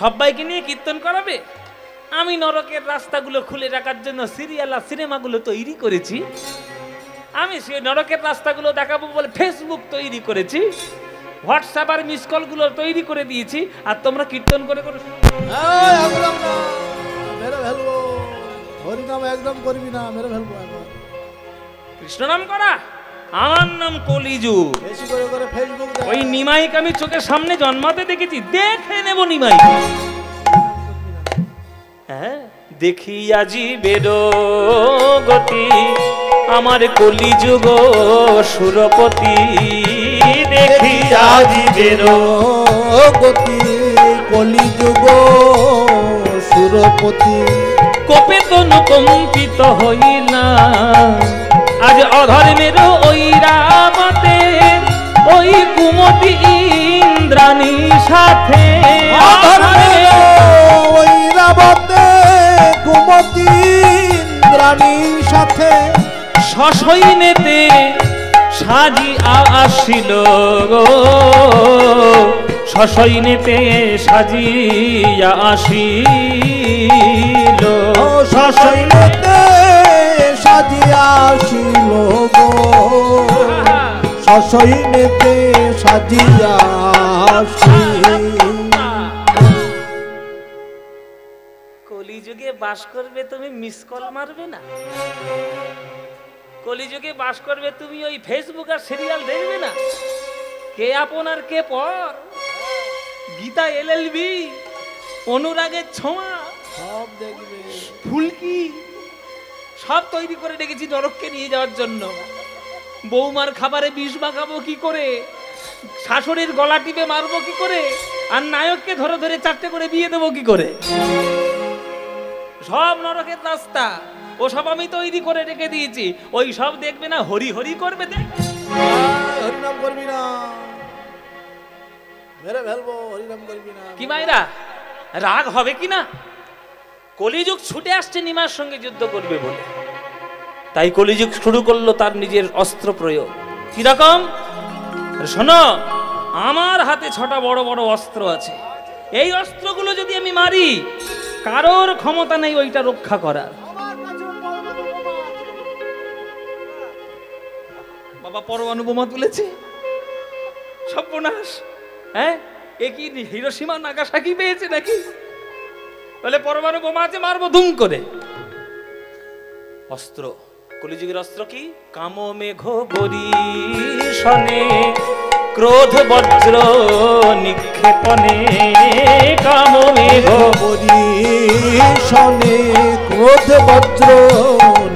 সবাইকে নিয়ে কীর্তন করাবে। আমি নরকের রাস্তাগুলো খুলে রাখার জন্য সিরিয়াল আর সিনেমাগুলো তৈরি করেছি। আমি সেই নরকের রাস্তাগুলো দেখাবো বলে ফেসবুক তৈরি করেছি, হোয়াটসঅ্যাপ আর মিস কলগুলো তৈরি করে দিয়েছি। আর তোমরা কীর্তন করে করে একদম না, মেরে ফেলবো। হরিনাম একদম করবি না, মেরে ফেলবো। কৃষ্ণ নাম করা? আমার নাম কলিযুগ। বেশি করে করে ফেসবুক দেখ। ওই নিমাইকে আমি চোখের সামনে জন্মাতে দেখেছি, দেখে নেব নিমাই। হ্যাঁ, দেখি আজি বেরো গতি আমার কলিযুগ সুরপতি। দেখি আজি বেরো গতি কলিযুগ সুরপতি। কোপে তনু কম্পিত হইলা আজ অধর্মের ওই রামতে ওই কুমতি ইন্দ্রাণী সাথে। ওই রাবতে কুমতি ইন্দ্রাণীর সাথে সসৈন্যেতে সাজি আসিল গো, সসৈন্যেতে সাজিয়া আসিল। সসৈন্যতে সাজিয়া আসিল গো, সসৈন্যতে সাজিয়া আসিল। কলিযুগে বাস করবে তুমি, মিস কল মারবে না? কলিযুগে বাস করবে তুমি, ওই ফেসবুক আর সিরিয়াল দেখবে না? কে আপন আর কে পর, গীতা এলএলবি, অনুরাগের ছোঁয়া, সব দেখবে, ফুলকি সব তৈরি করে রেখেছি নরককে নিয়ে যাওয়ার জন্য। বৌমার খাবারে বিষ মাখাবো কি করে, শাশুড়ির গলা টিপে মারবো কি করে, আর নায়ককে ধরে ধরে চারটে করে বিয়ে দেবো কি করে। সব নরকের রাস্তা ও সব আমি তৈরি করে রেখে দিয়েছি। ওই সব দেখবে না, হরি হরি করবে। দেখ, হরিনাম করবি না, মেরে ফেলবো। হরিনাম করবি না। কি মাইরা রাগ হবে কি না? কলিযুগ ছুটে আসছে নিমার সঙ্গে যুদ্ধ করবে বলে, তাই কলিযুগ শুরু করলো তার নিজের অস্ত্র প্রয়োগ। কিরকম? শোনো, আমার হাতে 6টা বড় বড় অস্ত্র আছে। এই অস্ত্রগুলো যদি আমি মারি, কারোর ক্ষমতা নেই ওইটা রক্ষা করার। বাবা পরমাণু বোমা তুলেছে, সর্বনাশ। হ্যাঁ, এ কি হিরোশিমা নাগাসাকি পেয়েছে নাকি? বলে পরমাণু বোমা আছে, মারবো ধুম করে। অস্ত্র, কলিযুগের অস্ত্র কি? কাম মেঘ বরিশনে ক্রোধ বজ্র নিক্ষেপনে। কাম মেঘ বরিশনে ক্রোধ বজ্র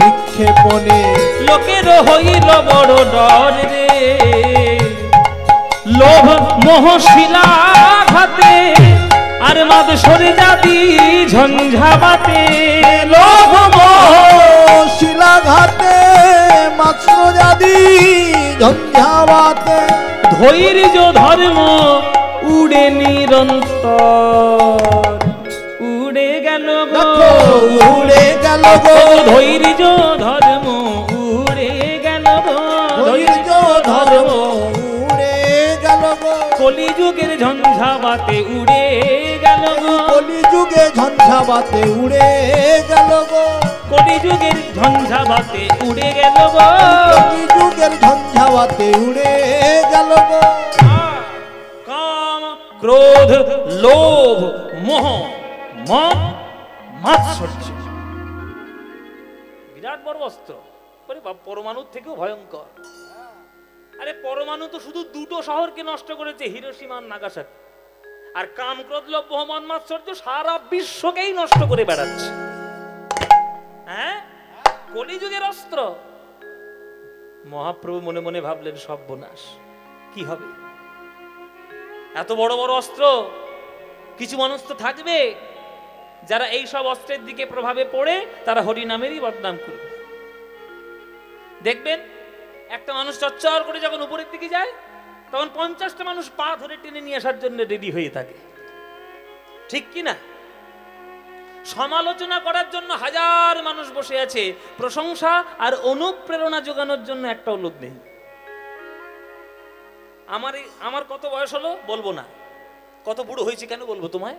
নিক্ষেপনে। লোকের হইল বড় ডর রে, লোভ মোহ শিলাঘাতে আর মাদ সরে যাবি ঝঞ্ঝাবাতে। লোভ মোহ শিলাঘাতে মাত্র যাদি ঝঞ্ঝাবাতে। ধৈর্য ধর্ম উড়ে নিরন্তর, উড়ে গেল গো, উড়ে গেল গো, ধৈর্য ধর্ম উড়ে গেল গো, ধৈর্য ধর্ম উড়ে গেল গো, কলিযুগের ঝঞ্ঝাবাতে উড়ে গেল গো, কলিযুগে ঝঞ্ঝাবাতে উড়ে গেল গো, কলিযুগের ঝঞ্ঝাবাতে উড়ে গেল গো, কলিযুগের ঝঞ্ঝাবাতে উড়ে গেল গো। কাম ক্রোধ লোভ মোহ মদ মাৎসর্য বিরাট বড় অস্ত্র, পরমাণুর থেকেও ভয়ঙ্কর। আরে পরমাণু তো শুধু দুটো শহরকে নষ্ট করেছে, হিরোশিমা আর নাগাসাকি। আর কাম ক্রোধ লোভ মোহ মদ মাৎসর্য সারা বিশ্বকেই নষ্ট করে বেড়াচ্ছে। হ্যাঁ, কলিযুগের অস্ত্র। মহাপ্রভু মনে মনে ভাবলেন সর্বনাশ, কি হবে? এত বড় বড় অস্ত্র, কিছু মানুষ তো থাকবে যারা এই সব অস্ত্রের দিকে প্রভাবে পড়ে তারা হরিনামেরই বদনাম করবে। দেখবেন একটা মানুষ চচ্চর করে যখন উপরের দিকে যায় তখন 50টা মানুষ পা ধরে টেনে নিয়ে আসার জন্য রেডি হয়ে থাকে, ঠিক কি না? সমালোচনা করার জন্য হাজার মানুষ বসে আছে, প্রশংসা আর অনুপ্রেরণা যোগানোর জন্য একটাও লোক নেই। আমার কত বয়স হলো বলবো না, কত বুড়ো হয়েছে কেন বলবো তোমায়,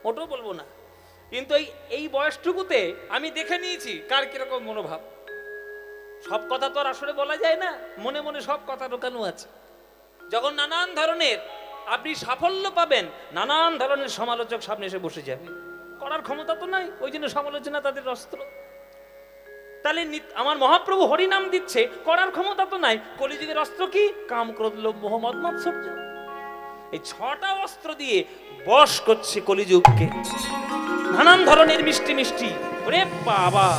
ওটাও বলবো না। কিন্তু এই বয়সটুকুতে আমি দেখে নিয়েছি কার কিরকম মনোভাব। সব কথা তো আর আসলে বলা যায় না, মনে মনে সব কথা ঢোকানো আছে। যখন নানান ধরনের আপনি সাফল্য পাবেন, নানান ধরনের সমালোচক সামনে এসে বসে যাবে, করার ক্ষমতা তো নাই, ওই জন্য সমালোচনা তাদের অস্ত্র। তাহলে আমার মহাপ্রভু হরিনাম দিচ্ছে, করার ক্ষমতা তো নাই, কলিযুগের অস্ত্র কি? কাম ক্রোধ লোভ মোহ মদ মাৎসর্য। এই 6টা অস্ত্র দিয়ে বশ করছে কলিযুগকে, নানান ধরনের মিষ্টি মিষ্টি। ওরে বাবা,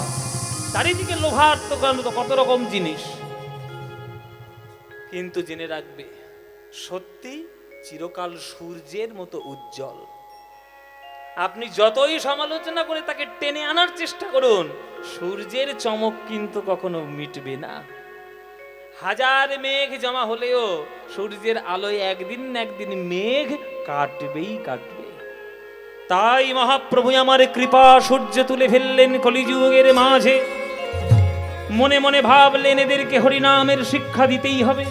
চারিদিকে লোভার তো কত রকম জিনিস। কিন্তু জেনে রাখবে, সত্যি চিরকাল সূর্যের মতো উজ্জ্বল। আপনি যতই সমালোচনা করে তাকে টেনে আনার চেষ্টা করুন, সূর্যের চমক কিন্তু কখনো মিটবে না। হাজার মেঘ জমা হলেও সূর্যের আলোয় একদিন না একদিন মেঘ কাটবেই কাটবে। তাই মহাপ্রভু আমার কৃপা সূর্য তুলে ফেললেন কলিযুগের মাঝে। মনে মনে ভাবলেন এদেরকে হরিনামের শিক্ষা দিতেই হবে,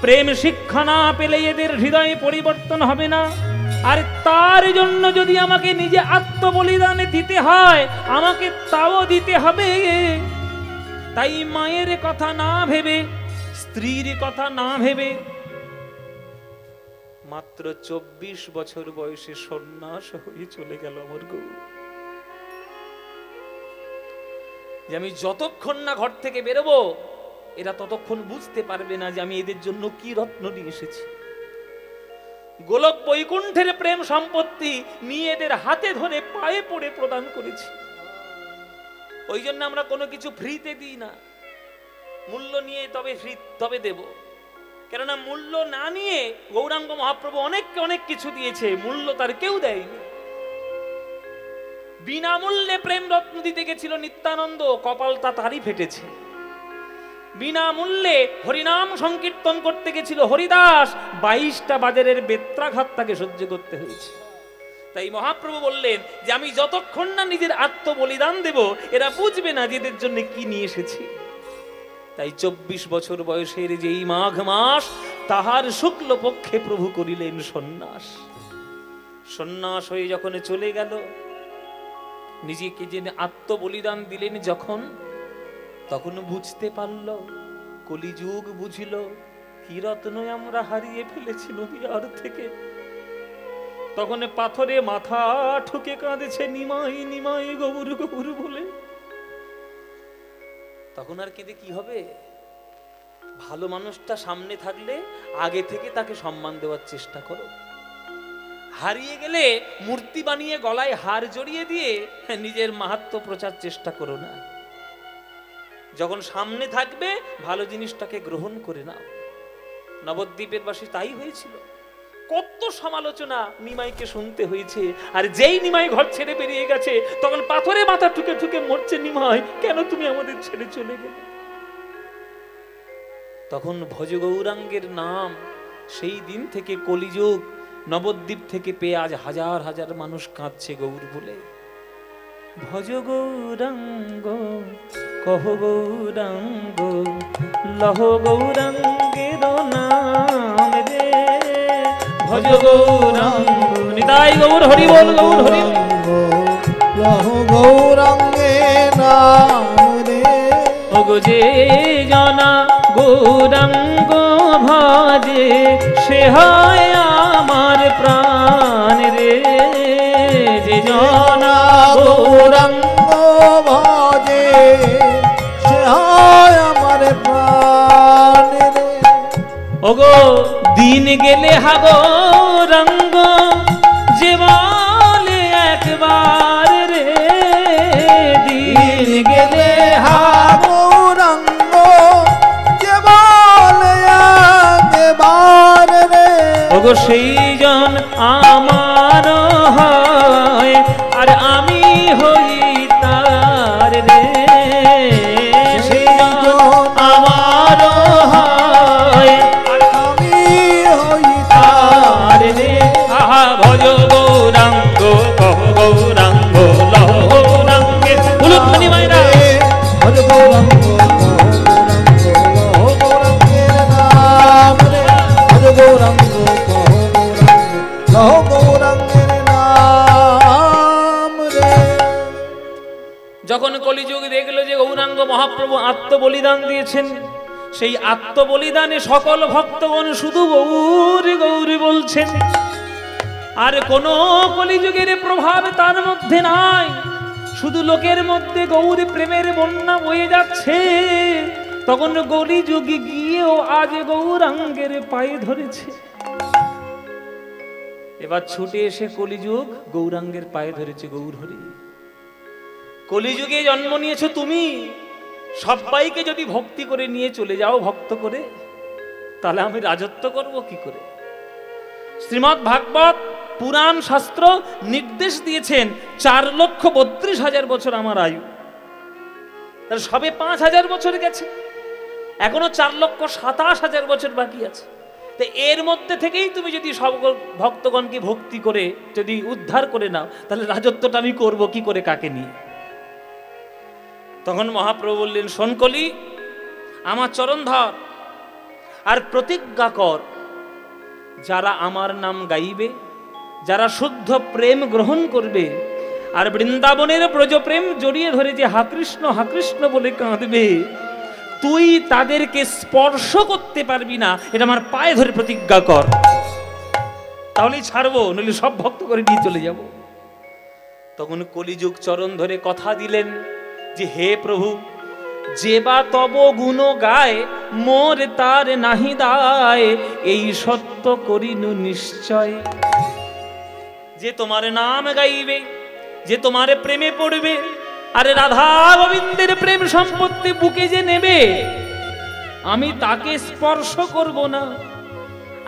প্রেম শিক্ষা না পেলে এদের হৃদয়ে পরিবর্তন হবে না। আর তার জন্য যদি আমাকে নিজে আত্মবলিদানে দিতে হয়, আমাকে তাও দিতে হবে। তাই মায়ের কথা না ভেবে, স্ত্রীর কথা না ভেবে মাত্র 24 বছর বয়সে সন্ন্যাস হয়ে চলে গেল আমার গৌর। যে আমি যতক্ষণ না ঘর থেকে বেরোবো এরা ততক্ষণ বুঝতে পারবে না যে আমি এদের জন্য কি রত্ন নিয়ে এসেছি। গোলক বৈকুণ্ঠের প্রেম সম্পত্তি নিয়ে এদের হাতে ধরে পায়ে পড়ে প্রদান করেছি। ওই জন্য আমরা কোনো কিছু ফ্রিতে দিই না, মূল্য নিয়ে তবে দেব। কেননা মূল্য না নিয়ে গৌরাঙ্গ মহাপ্রভু অনেককে অনেক কিছু দিয়েছে, মূল্য তার কেউ দেয়নি। বিনামূল্যে প্রেম রত্ন দিতে গেছিল নিত্যানন্দ, কপালটা তারই ফেটেছে। বিনামূল্যে হরিনাম সংকীর্তন করতে গেছিল হরিদাস, 22টা বাজারের বেত্রাঘাত তাকে সহ্য করতে হয়েছে। তাই মহাপ্রভু বললেন যে আমি যতক্ষণ না নিজের আত্মবলিদান দেব এরা বুঝবে না যে এদের জন্য কি নিয়ে এসেছি। তাই 24 বছর বয়সের যেই মাঘ মাস, তাহার শুক্ল পক্ষে প্রভু করিলেন সন্ন্যাস। সন্ন্যাস হয়ে যখন চলে গেল, নিজেকে যে আত্মবলিদান দিলেন যখন, তখন বুঝতে পারল, কলিযুগ বুঝিল কি রত্ন আমরা হারিয়ে ফেলেছি নদীয়ার থেকে। তখন পাথরে মাথা ঠুকে কাঁদেছে নিমাই নিমাই গৌর গৌর বলে। তখন আর কেঁদে কি হবে? ভালো মানুষটা সামনে থাকলে আগে থেকে তাকে সম্মান দেওয়ার চেষ্টা করো। হারিয়ে গেলে মূর্তি বানিয়ে গলায় হার জড়িয়ে দিয়ে নিজের মাহাত্ম্য প্রচার চেষ্টা করো না। যখন সামনে থাকবে ভালো জিনিসটাকে গ্রহণ করে নাও। নবদ্বীপের বাসী তাই হয়েছিল। কত সমালোচনা নিমাইকে শুনতে হয়েছে। আর যেই নিমাই ঘর ছেড়ে বেরিয়ে গেছে তখন পাথরে মাথা ঠুকে ঠুকে মরছে, নিমাই কেন তুমি আমাদের ছেড়ে চলে গেলে? তখন ভজ গৌরাঙ্গের নাম সেই দিন থেকে কলিযুগ নবদ্বীপ থেকে পেয়ে আজ হাজার হাজার মানুষ কাঁদছে গৌর বলে। ভজ গৌরাঙ্গ কহ গৌরাঙ্গ লহ গৌরাঙ্গের নাম রে। ভজ গৌরাঙ্গ নিতাই গৌর হরি বল গৌর হরি লহ গৌরাঙ্গে নাম রে। ওগো যে জানা গৌরাঙ্গ ভজে সে হয় আমার প্রাণ রে। যে জানা গৌরাঙ্গ ভজে সে হয় আমার প্রাণ রে। ওগো দিন গেলে হাগো রঙ্গ যে বলে একবার রে। দিন গেলে হাগো গৌরাঙ্গ যে বলে একবার রে। ওগো সেই জন আমার হয় আর আমি হই তার রে। সেই জন আমার হয় আর আমি হই তার রে। আহা ভজ গৌরাঙ্গ কহ গৌরাঙ্গ লহ গৌরাঙ্গে উলুধ্বনি মায়েরা। ভজ গৌরাঙ্গ কহ গৌরাঙ্গের নাম রে। ভজ গৌরাঙ্গ কহ গৌরাঙ্গ লহ গৌরাঙ্গের নাম রে। যখন কলিযুগ দেখলো যে গৌরাঙ্গ মহাপ্রভু আত্মবলিদান দিয়েছেন, সেই আত্মবলিদানে সকল ভক্তগণ শুধু গৌরী গৌরী বলছেন, আর কোন কলিযুগের প্রভাব তার মধ্যে নাই, শুধু লোকের মধ্যে গৌরী প্রেমের বন্যা বয়ে যাচ্ছে। তখন কলিযুগে গিয়েও আজ গৌরাঙ্গের পায়ে ধরেছে। এবার ছুটে এসে কলিযুগ গৌরাঙ্গের পায়ে ধরেছে। গৌর হরি, কলিযুগে জন্ম নিয়েছো তুমি, সবাইকে যদি ভক্তি করে নিয়ে চলে যাও ভক্ত করে, তাহলে আমি রাজত্ব করব কি করে? শ্রীমদ্ ভাগবত পুরাণ শাস্ত্র নির্দেশ দিয়েছেন 4,32,000 বছর আমার আয়ু। তাহলে সবে 5,000 বছর গেছে, এখনো 4,27,000 বছর বাকি আছে। তো এর মধ্যে থেকেই তুমি যদি সব ভক্তগণকে ভক্তি করে যদি উদ্ধার করে নাও, তাহলে রাজত্বটা আমি করব কি করে, কাকে নিয়ে? তখন মহাপ্রভু বললেন, শোন কলি, আমার চরণ ধর আর প্রতিজ্ঞা কর, যারা আমার নাম গাইবে, যারা শুদ্ধ প্রেম গ্রহণ করবে আর বৃন্দাবনের ব্রজ প্রেম জড়িয়ে ধরে যে হা কৃষ্ণ বলে কাঁদবে, তুই তাদেরকে স্পর্শ করতে পারবি না, এটা আমার পায়ে ধরে প্রতিজ্ঞা কর, তাহলেই ছাড়বো, নইলে সব ভক্ত করে নিয়ে চলে যাব। তখন কলিযুগ চরণ ধরে কথা দিলেন যে হে প্রভু, যে বা তব গুণ গায় মোর তার নাহি দায়, এই সত্য করিনু নিশ্চয়। যে তোমার নাম গাইবে, যে তোমার প্রেমে পড়বে, আরে রাধা গোবিন্দের প্রেম সম্পত্তি বুকে যে নেবে, আমি তাকে স্পর্শ করব না,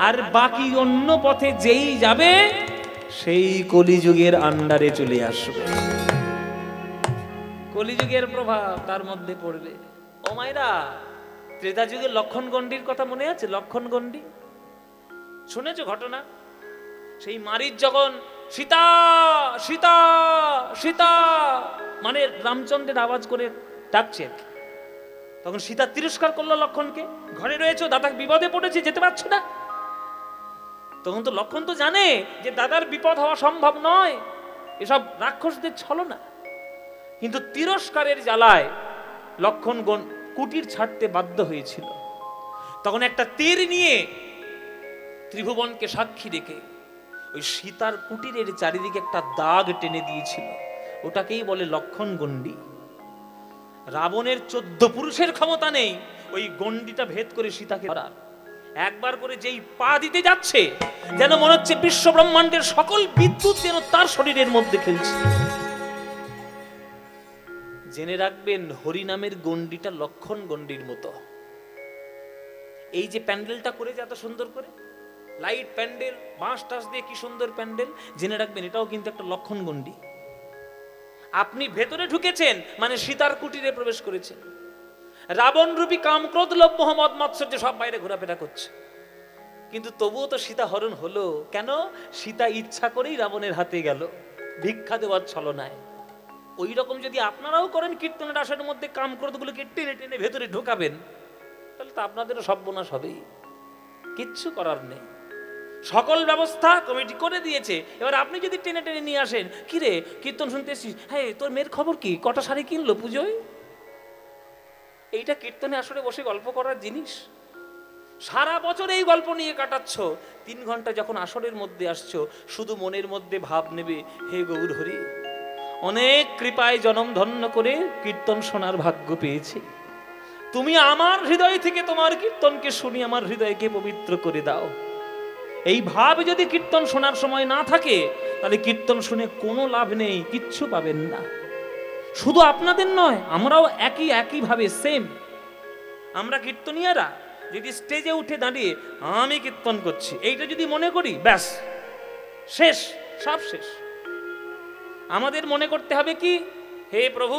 আর বাকি অন্য পথে যেই যাবে সেই কলিযুগের আন্ডারে চলে আসবে। কলিযুগের প্রভাব তার মধ্যে পড়বে। ও মায়েরা, ত্রেতা যুগের লক্ষণ গণ্ডির কথা মনে আছে? লক্ষণ গণ্ডি শুনেছো ঘটনা? সেই মারিচ যখন সীতা সীতা সীতা মানে রামচন্দ্রের আওয়াজ করে ডাকছে, তখন সীতা তিরস্কার করলো লক্ষণকে, ঘরে রয়েছে, দাদা বিপদে পড়েছে, যেতে পারছো না। তখন তো লক্ষণ তো জানে যে দাদার বিপদ হওয়া সম্ভব নয়, এসব রাক্ষসদের ছলনা, কিন্তু তিরস্কারের জ্বালায় লক্ষণ কুটির ছাড়তে বাধ্য হয়েছিল। তখন একটা তীর নিয়ে ত্রিভুবনকে সাক্ষী রেখে ওই সীতার কুটিরের চারিদিকে একটা দাগ টেনে দিয়েছিল, ওটাকেই বলে লক্ষণ গণ্ডি। রাবণের 14 পুরুষের ক্ষমতা নেই ওই গণ্ডিটা ভেদ করে সীতাকে ধরার। একবার করে যেই পা দিতে যাচ্ছে, যেন মনে হচ্ছে বিশ্ব ব্রহ্মাণ্ডের সকল বিদ্যুৎ যেন তার শরীরের মধ্যে খেলছে। জেনে রাখবেন, হরিনামের গণ্ডিটা লক্ষণ গণ্ডির মতো। এই যে প্যান্ডেলটা করেছে এত সুন্দর করে, লাইট প্যান্ডেল, বাঁশ টাস দিয়ে কি সুন্দর প্যান্ডেল, জেনে রাখবেন এটাও কিন্তু একটা লক্ষণ গণ্ডি। আপনি ভেতরে ঢুকেছেন মানে সীতার কুটিরে প্রবেশ করেছেন। রাবণ রূপী কাম, ক্রোধ, লোভ, মোহ, মদ, মাৎসর্য সব বাইরে ঘোরাফেরা করছে, কিন্তু তবুও তো সীতা হরণ হলো কেন? সীতা ইচ্ছা করেই রাবণের হাতে গেল ভিক্ষা দেওয়ার ছলনায়। ওই রকম যদি আপনারাও করেন, কীর্তনের আসনের মধ্যে কামক্রোধগুলোকে টেনে টেনে ভেতরে ঢোকাবেন, তাহলে তো আপনাদেরও সর্বনাশ হবেই। কিচ্ছু করার নেই, সকল ব্যবস্থা কমিটি করে দিয়েছে। এবার আপনি যদি টেনে টেনে নিয়ে আসেন, কি রে কীর্তন শুনতে এসেছিস, হ্যাঁ তোর মেয়ের খবর কি, কটা শাড়ি কিনলো পুজোয়? এইটা কীর্তনে আসলে বসে গল্প করার জিনিস? সারা বছর এই গল্প নিয়ে কাটাচ্ছ, 3 ঘন্টা যখন আসরের মধ্যে আসছো, শুধু মনের মধ্যে ভাব নেবে, হে গৌর হরি, অনেক কৃপায় জনম ধন্য করে কীর্তন শোনার ভাগ্য পেয়েছি, তুমি আমার হৃদয় থেকে তোমার কীর্তনকে শুনি আমার হৃদয়কে পবিত্র করে দাও। এই ভাব যদি কীর্তন শোনার সময় না থাকে, তাহলে কীর্তন শুনে কোনো লাভ নেই, কিচ্ছু পাবেন না। শুধু আপনাদের নয়, আমরাও একইভাবে সেম। আমরা কীর্তনিয়ারা যদি স্টেজে উঠে দাঁড়িয়ে আমি কীর্তন করছি এইটা যদি মনে করি, ব্যাস শেষ, সব শেষ। আমাদের মনে করতে হবে কি, হে প্রভু,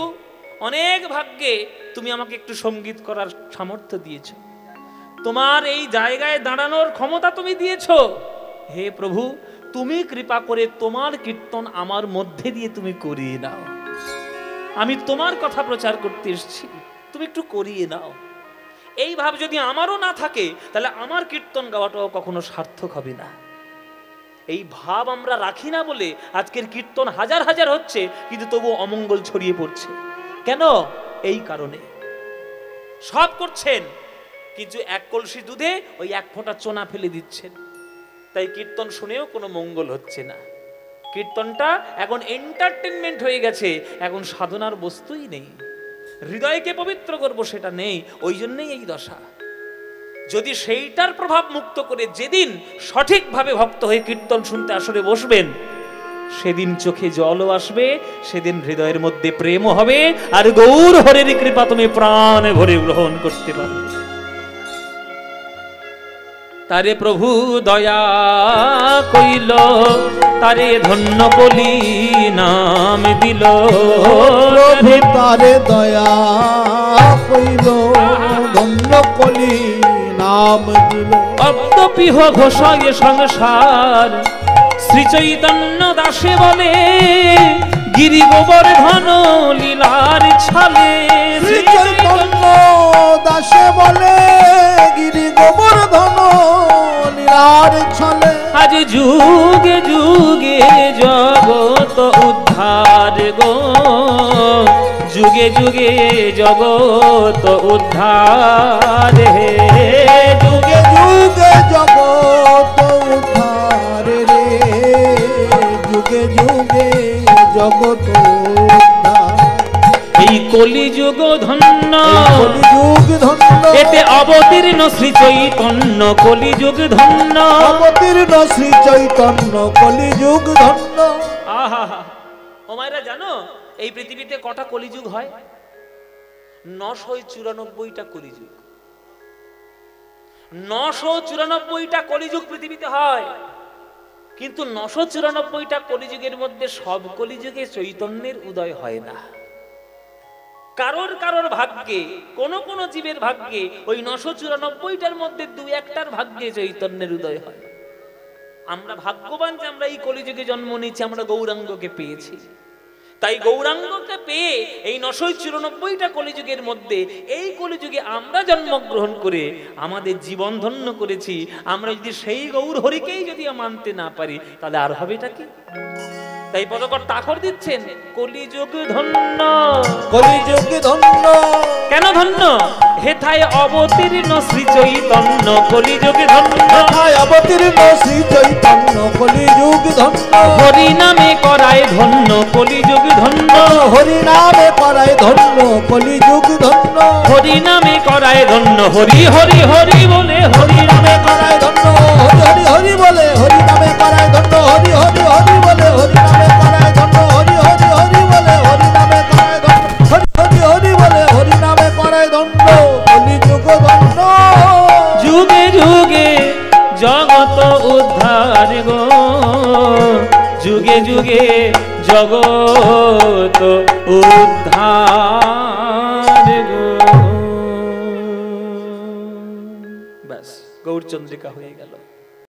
অনেক ভাগ্যে তুমি আমাকে একটু সঙ্গীত করার সামর্থ্য দিয়েছ, তোমার এই জায়গায় দাঁড়ানোর ক্ষমতা তুমি দিয়েছ। হে প্রভু, তুমি কৃপা করে তোমার কীর্তন আমার মধ্যে দিয়ে তুমি করিয়ে নাও। আমি তোমার কথা প্রচার করতে এসেছি, তুমি একটু করিয়ে নাও। এই ভাব যদি আমারও না থাকে, তাহলে আমার কীর্তন গাওয়াটাও কখনো সার্থক হবে না। এই ভাব আমরা রাখি না বলে আজকের কীর্তন হাজার হাজার হচ্ছে, কিন্তু তবু অমঙ্গল ছড়িয়ে পড়ছে। কেন? এই কারণে সব করছেন, কিন্তু 1 কলসি দুধে ওই 1 ফোঁটা চোনা ফেলে দিচ্ছেন, তাই কীর্তন শুনেও কোনো মঙ্গল হচ্ছে না। কীর্তনটা এখন এন্টারটেনমেন্ট হয়ে গেছে, এখন সাধনার বস্তুই নেই। হৃদয়কে পবিত্র করব সেটা নেই, ওই জন্যই এই দশা। যদি সেইটার প্রভাব মুক্ত করে যেদিন সঠিকভাবে ভক্ত হয়ে কীর্তন শুনতে আসরে বসবেন, সেদিন চোখে জলও আসবে, সেদিন হৃদয়ের মধ্যে প্রেমও হবে, আর গৌর হরির কৃপা তুমি প্রাণে ভরে গ্রহণ করতে পারবে। তারে প্রভু দয়া কইল, তারে ধন্য বলি নাম দিল। প্রভু তারে দয়া কইল, ধন্য কলি নাম দিল। অব্দপিহ ঘোষায় সংসার, শ্রী চৈতন্য দাসে বলে, গিরি গোবর্ধন লীলার ছলে। শ্রী চৈতন্য দাসে বলে, গিরি গোবর্ধন লীলার ছলে। আজ যুগে যুগে জগত উদ্ধার গো, যুগে যুগে জগত উদ্ধার হে। যুগে যুগে জগত উদ্ধার রে, যুগে যুগে জগত উদ্ধার। এই কলিযুগ ধন্য, কলিযুগ ধন্য, এতে অবতীর্ণ শ্রী চৈতন্য। কলিযুগ ধন্য, অবতীর্ণ শ্রী চৈতন্য, কলিযুগ ধন্য। আহা, ও মায়েরা জানো এই পৃথিবীতে কটা কলিযুগ হয়? 994টা কলিযুগ। 994টা কলিযুগ পৃথিবীতে হয়, কিন্তু 994টা কলিযুগের মধ্যে সব কলিযুগে চৈতন্যের উদয় হয় না। কারোর কারোর ভাগ্যে, কোন কোন জীবের ভাগ্যে ওই 994টার মধ্যে 2-1টার ভাগ্যে চৈতন্যের উদয় হয়। আমরা ভাগ্যবান যে আমরা এই কলিযুগে জন্ম নিয়েছি, আমরা গৌরাঙ্গকে পেয়েছি। তাই গৌরাঙ্গকে পেয়ে এই 994টা কলিযুগের মধ্যে এই কলিযুগে আমরা জন্মগ্রহণ করে আমাদের জীবন ধন্য করেছি। আমরা যদি সেই গৌর হরিকেই যদি মানতে না পারি, তাহলে আর হবেটা কি? তাই পদকর তাখর দিচ্ছেন, কলিযুগ ধন্য, কলিযুগ ধন্য। কেন ধন্য? হেথায় অবতীর্ণ শ্রী চৈতন্য। কলিযুগ ধন্য, হেথায় অবতীর্ণ শ্রী চৈতন্য। কলিযুগ ধন্য, হরি নামে করায় ধন্য। কলিযুগ ধন্য, হরি নামে করায় ধন্য। কলিযুগ ধন্য, হরি নামে করায় ধন্য। হরি হরি হরি বলে হরি নামে করায় ধন্য। হরি হরি হরি বলে হরি নামে করায় ধন্য। হরি হরি হরি বলে হরি নামে করায় ধন্য। হরি হরি হরি বলে হরি নামে করায় ধন্য। হরি হরি হরি বলে হরি নামে করায় ধন্য। কলিযুগ ধন্য, যুগে যুগে জগত উদ্ধার গো, যুগে যুগে জগত উদ্ধার গো। ব্যাস, গৌরচন্দ্রিকা হয়ে গেল।